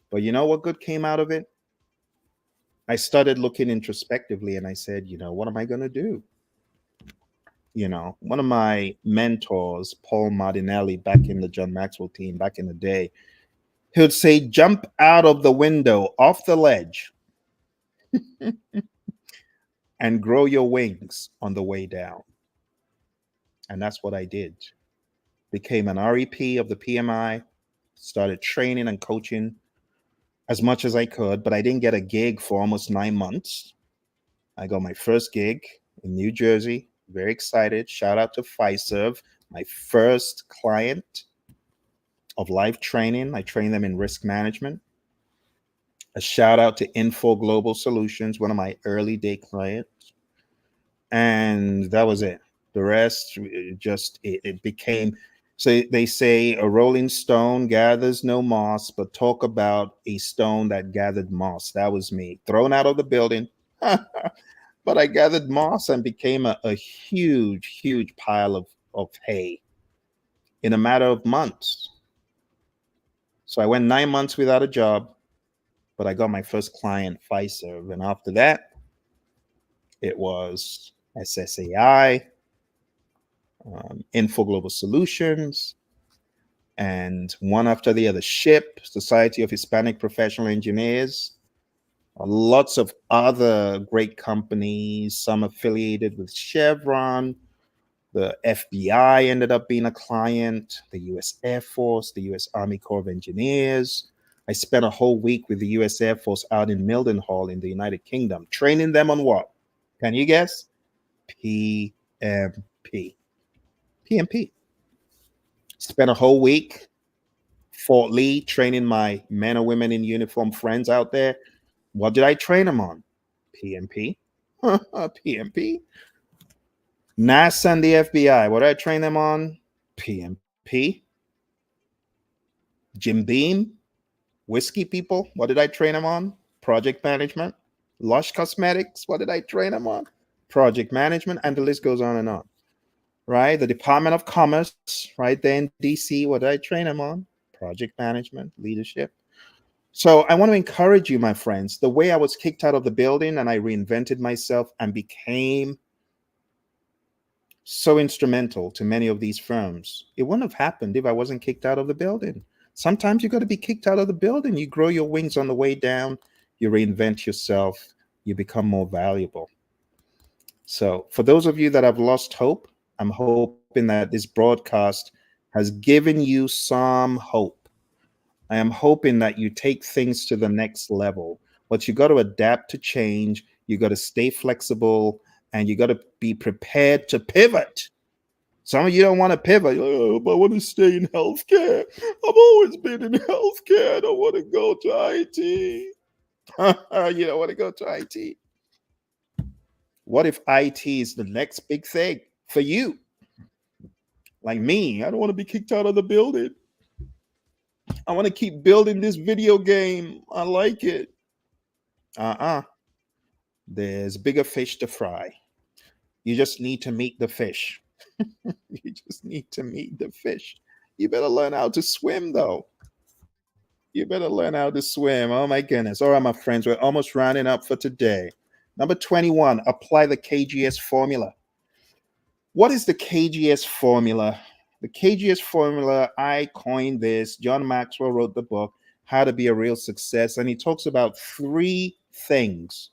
But you know what good came out of it? I started looking introspectively and I said, what am I going to do? One of my mentors, Paul Martinelli, back in the John Maxwell team, back in the day, he would say, jump out of the window off the ledge and grow your wings on the way down. And that's what I did. Became an REP of the PMI, started training and coaching as much as I could, but I didn't get a gig for almost 9 months. I got my first gig in New Jersey. Very excited. Shout out to Fiserv, my first client of life training. I trained them in risk management. A shout out to Info Global Solutions, one of my early day clients. And that was it. The rest it became, so they say a rolling stone gathers no moss, but talk about a stone that gathered moss. That was me, thrown out of the building. But I gathered moss and became a huge, huge pile of hay in a matter of months. So I went 9 months without a job, but I got my first client, Fiserv. And after that, it was SSAI, Info Global Solutions, and one after the other, SHIP, Society of Hispanic Professional Engineers, lots of other great companies, some affiliated with Chevron. The FBI ended up being a client, the US Air Force, the US Army Corps of Engineers. I spent a whole week with the US Air Force out in Mildenhall in the United Kingdom, training them on what? Can you guess? PMP. PMP. Spent a whole week, Fort Lee, training my men and women in uniform friends out there. What did I train them on? PMP. PMP. NASA and the FBI. What did I train them on? PMP. Jim Beam, whiskey people. What did I train them on? Project management. Lush Cosmetics. What did I train them on? Project management. And the list goes on and on. Right? The Department of Commerce, right there in DC. What did I train them on? Project management, leadership. So I want to encourage you, my friends. The way I was kicked out of the building and I reinvented myself and became so instrumental to many of these firms, it wouldn't have happened if I wasn't kicked out of the building. Sometimes you got to be kicked out of the building. You grow your wings on the way down. You reinvent yourself. You become more valuable. So for those of you that have lost hope, I'm hoping that this broadcast has given you some hope. I am hoping that you take things to the next level. But you got to adapt to change. You got to stay flexible and you got to be prepared to pivot. Some of you don't want to pivot. Oh, but I want to stay in healthcare. I've always been in healthcare. I don't want to go to IT. You don't want to go to IT. What if IT is the next big thing for you? Like me, I don't want to be kicked out of the building. I want to keep building this video game. I like it. There's bigger fish to fry. You just need to meet the fish. You just need to meet the fish. You better learn how to swim, though. You better learn how to swim. Oh, my goodness. All right, my friends, we're almost rounding up for today. Number 21, apply the KGS formula. What is the KGS formula? The KGS formula, I coined this. John Maxwell wrote the book, How to Be a Real Success, and he talks about three things.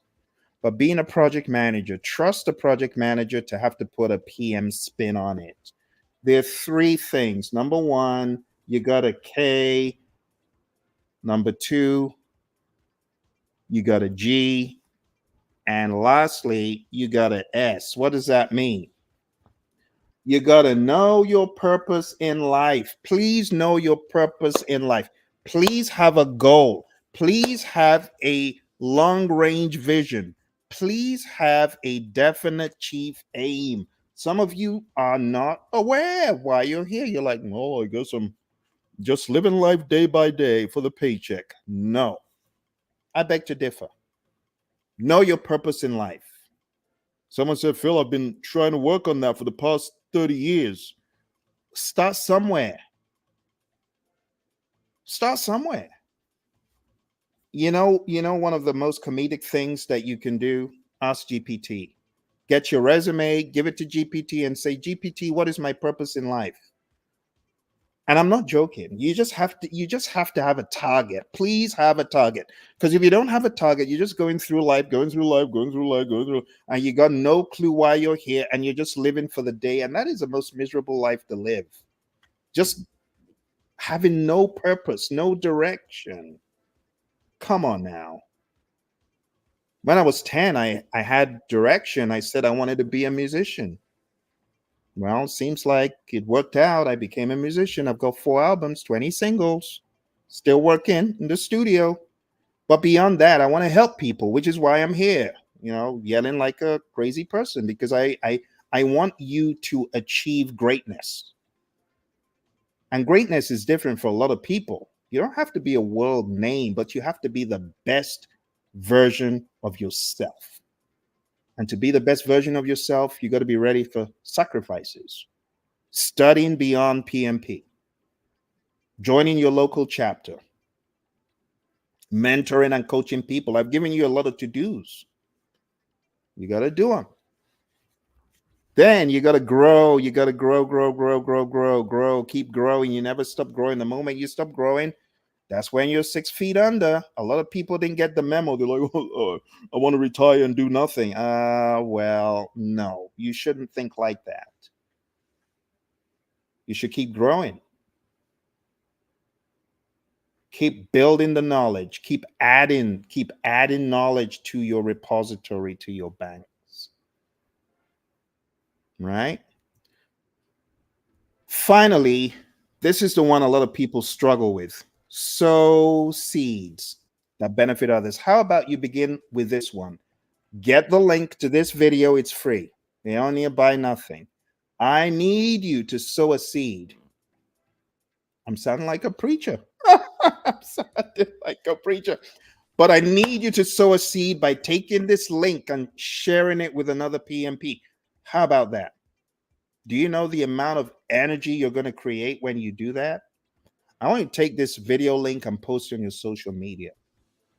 But being a project manager, trust the project manager to have to put a PM spin on it. There are three things. Number one, you got to K Number two, you got a G. And lastly, you got an S. What does that mean? You got to know your purpose in life. Please know your purpose in life. Please have a goal. Please have a long range vision. Please have a definite chief aim. Some of you are not aware why you're here. You're like, oh, I guess I'm just living life day by day for the paycheck. No, I beg to differ. Know your purpose in life. Someone said, Phil, I've been trying to work on that for the past 30 years. Start somewhere. Start somewhere. One of the most comedic things that you can do, ask GPT. Get your resume, give it to GPT and say, GPT, what is my purpose in life? And I'm not joking. You just have to have a target. Please have a target. Because if you don't have a target, you're just going through life, and you got no clue why you're here, and you're just living for the day. And that is the most miserable life to live. Just having no purpose, no direction. Come on now. When I was 10, I had direction. I said I wanted to be a musician. Well, seems like it worked out. I became a musician. I've got 4 albums, 20 singles, still working in the studio. But beyond that, I want to help people, which is why I'm here, yelling like a crazy person, because I want you to achieve greatness. And greatness is different for a lot of people. You don't have to be a world name, but you have to be the best version of yourself. And to be the best version of yourself, you got to be ready for sacrifices. Studying beyond PMP, joining your local chapter, mentoring and coaching people. I've given you a lot of to-dos. You got to do them. Then you got to grow. You got to grow. Keep growing. You never stop growing. The moment you stop growing, that's when you're 6 feet under. A lot of people didn't get the memo. They're like, I want to retire and do nothing. Well, no, you shouldn't think like that. You should keep growing. Keep building the knowledge. Keep adding knowledge to your repository, to your banks. Right? Finally, this is the one a lot of people struggle with. Sow seeds that benefit others. How about you begin with this one? Get the link to this video. It's free. They only buy nothing. I need you to sow a seed. I'm sounding like a preacher. I'm sounding like a preacher. But I need you to sow a seed by taking this link and sharing it with another PMP. How about that? Do you know the amount of energy you're going to create when you do that? I want you to take this video link and post it on your social media.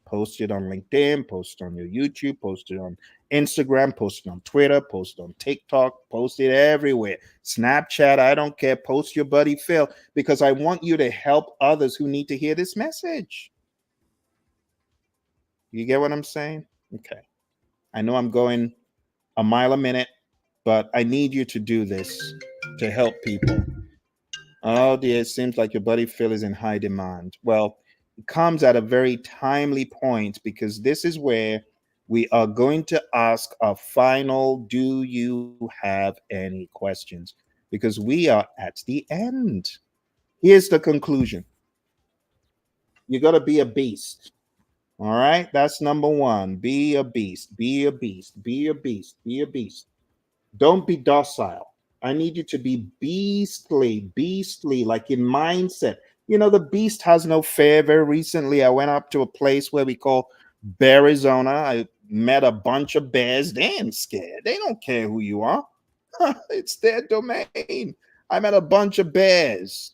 Post it on LinkedIn, post it on your YouTube, post it on Instagram, post it on Twitter, post it on TikTok, post it everywhere. Snapchat, I don't care. Post your buddy Phil, because I want you to help others who need to hear this message. You get what I'm saying? Okay. I know I'm going a mile a minute, but I need you to do this to help people. Oh dear, it seems like your buddy Phil is in high demand. Well, it comes at a very timely point, because this is where we are going to ask our final, do you have any questions? Because we are at the end. Here's the conclusion. You got to be a beast. All right, that's number one. Be a beast, be a beast, be a beast, be a beast. Don't be docile. I need you to be beastly, like in mindset. The beast has no fear. Very recently, I went up to a place where we call Bearizona. I met a bunch of bears. They ain't scared. They don't care who you are. It's their domain. I met a bunch of bears.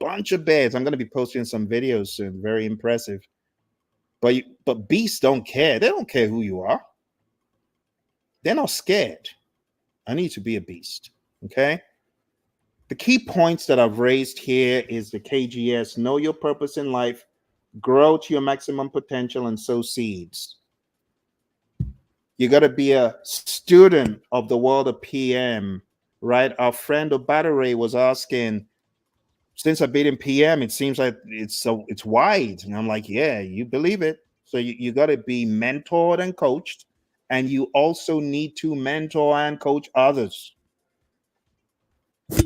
Bunch of bears. I'm going to be posting some videos soon. Very impressive. But beasts don't care. They don't care who you are. They're not scared. I need to be a beast. Okay. The key points that I've raised here is the KGS: know your purpose in life, grow to your maximum potential, and sow seeds. You got to be a student of the world of PM, right? Our friend Obadere was asking, Since I've been in PM, it seems like it's wide. And I'm like, yeah, you believe it. So you got to be mentored and coached, and you also need to mentor and coach others.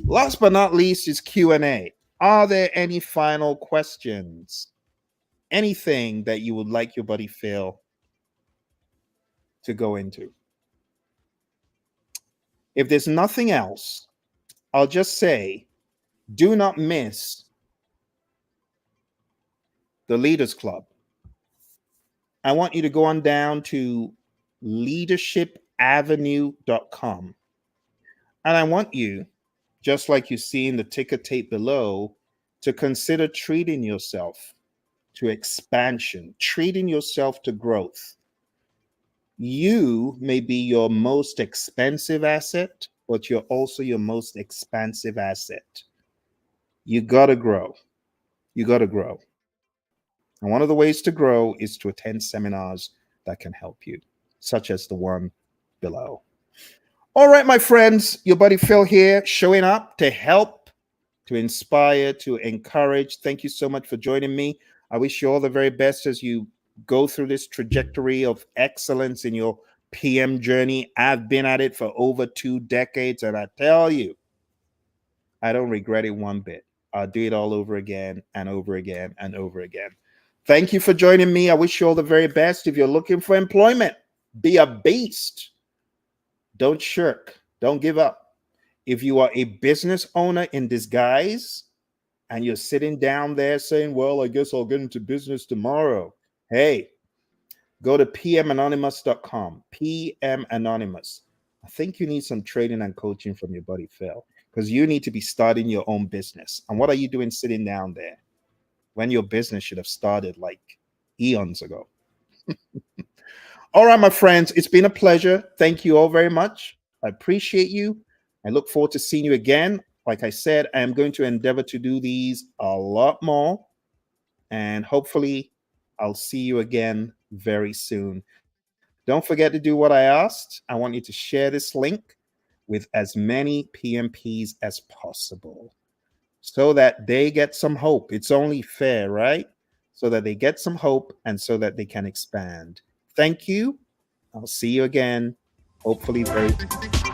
Last but not least is Q&A. Are there any final questions? Anything that you would like your buddy Phil to go into? If there's nothing else, I'll just say do not miss the Leaders Club. I want you to go on down to leadershipavenue.com. And I want you, just like you see in the ticker tape below, to consider treating yourself to expansion, treating yourself to growth. You may be your most expensive asset, but you're also your most expansive asset. You got to grow. You got to grow. And one of the ways to grow is to attend seminars that can help you, such as the one below. All right, my friends, your buddy Phil here, showing up to help, to inspire, to encourage. Thank you so much for joining me. I wish you all the very best as you go through this trajectory of excellence in your PM journey. I've been at it for over 2 decades, and I tell you, I don't regret it one bit. I'll do it all over again and over again and over again. Thank you for joining me. I wish you all the very best. If you're looking for employment, be a beast. Don't shirk. Don't give up. If you are a business owner in disguise and you're sitting down there saying, well, I guess I'll get into business tomorrow. Hey, go to pmanonymous.com. PM Anonymous. I think you need some training and coaching from your buddy Phil, because you need to be starting your own business. And what are you doing sitting down there when your business should have started like eons ago? All right, my friends, it's been a pleasure. Thank you all very much. I appreciate you. I look forward to seeing you again. Like I said, I am going to endeavor to do these a lot more. And hopefully, I'll see you again very soon. Don't forget to do what I asked. I want you to share this link with as many PMPs as possible so that they get some hope. It's only fair, right? So that they get some hope and so that they can expand. Thank you. I'll see you again, hopefully very soon.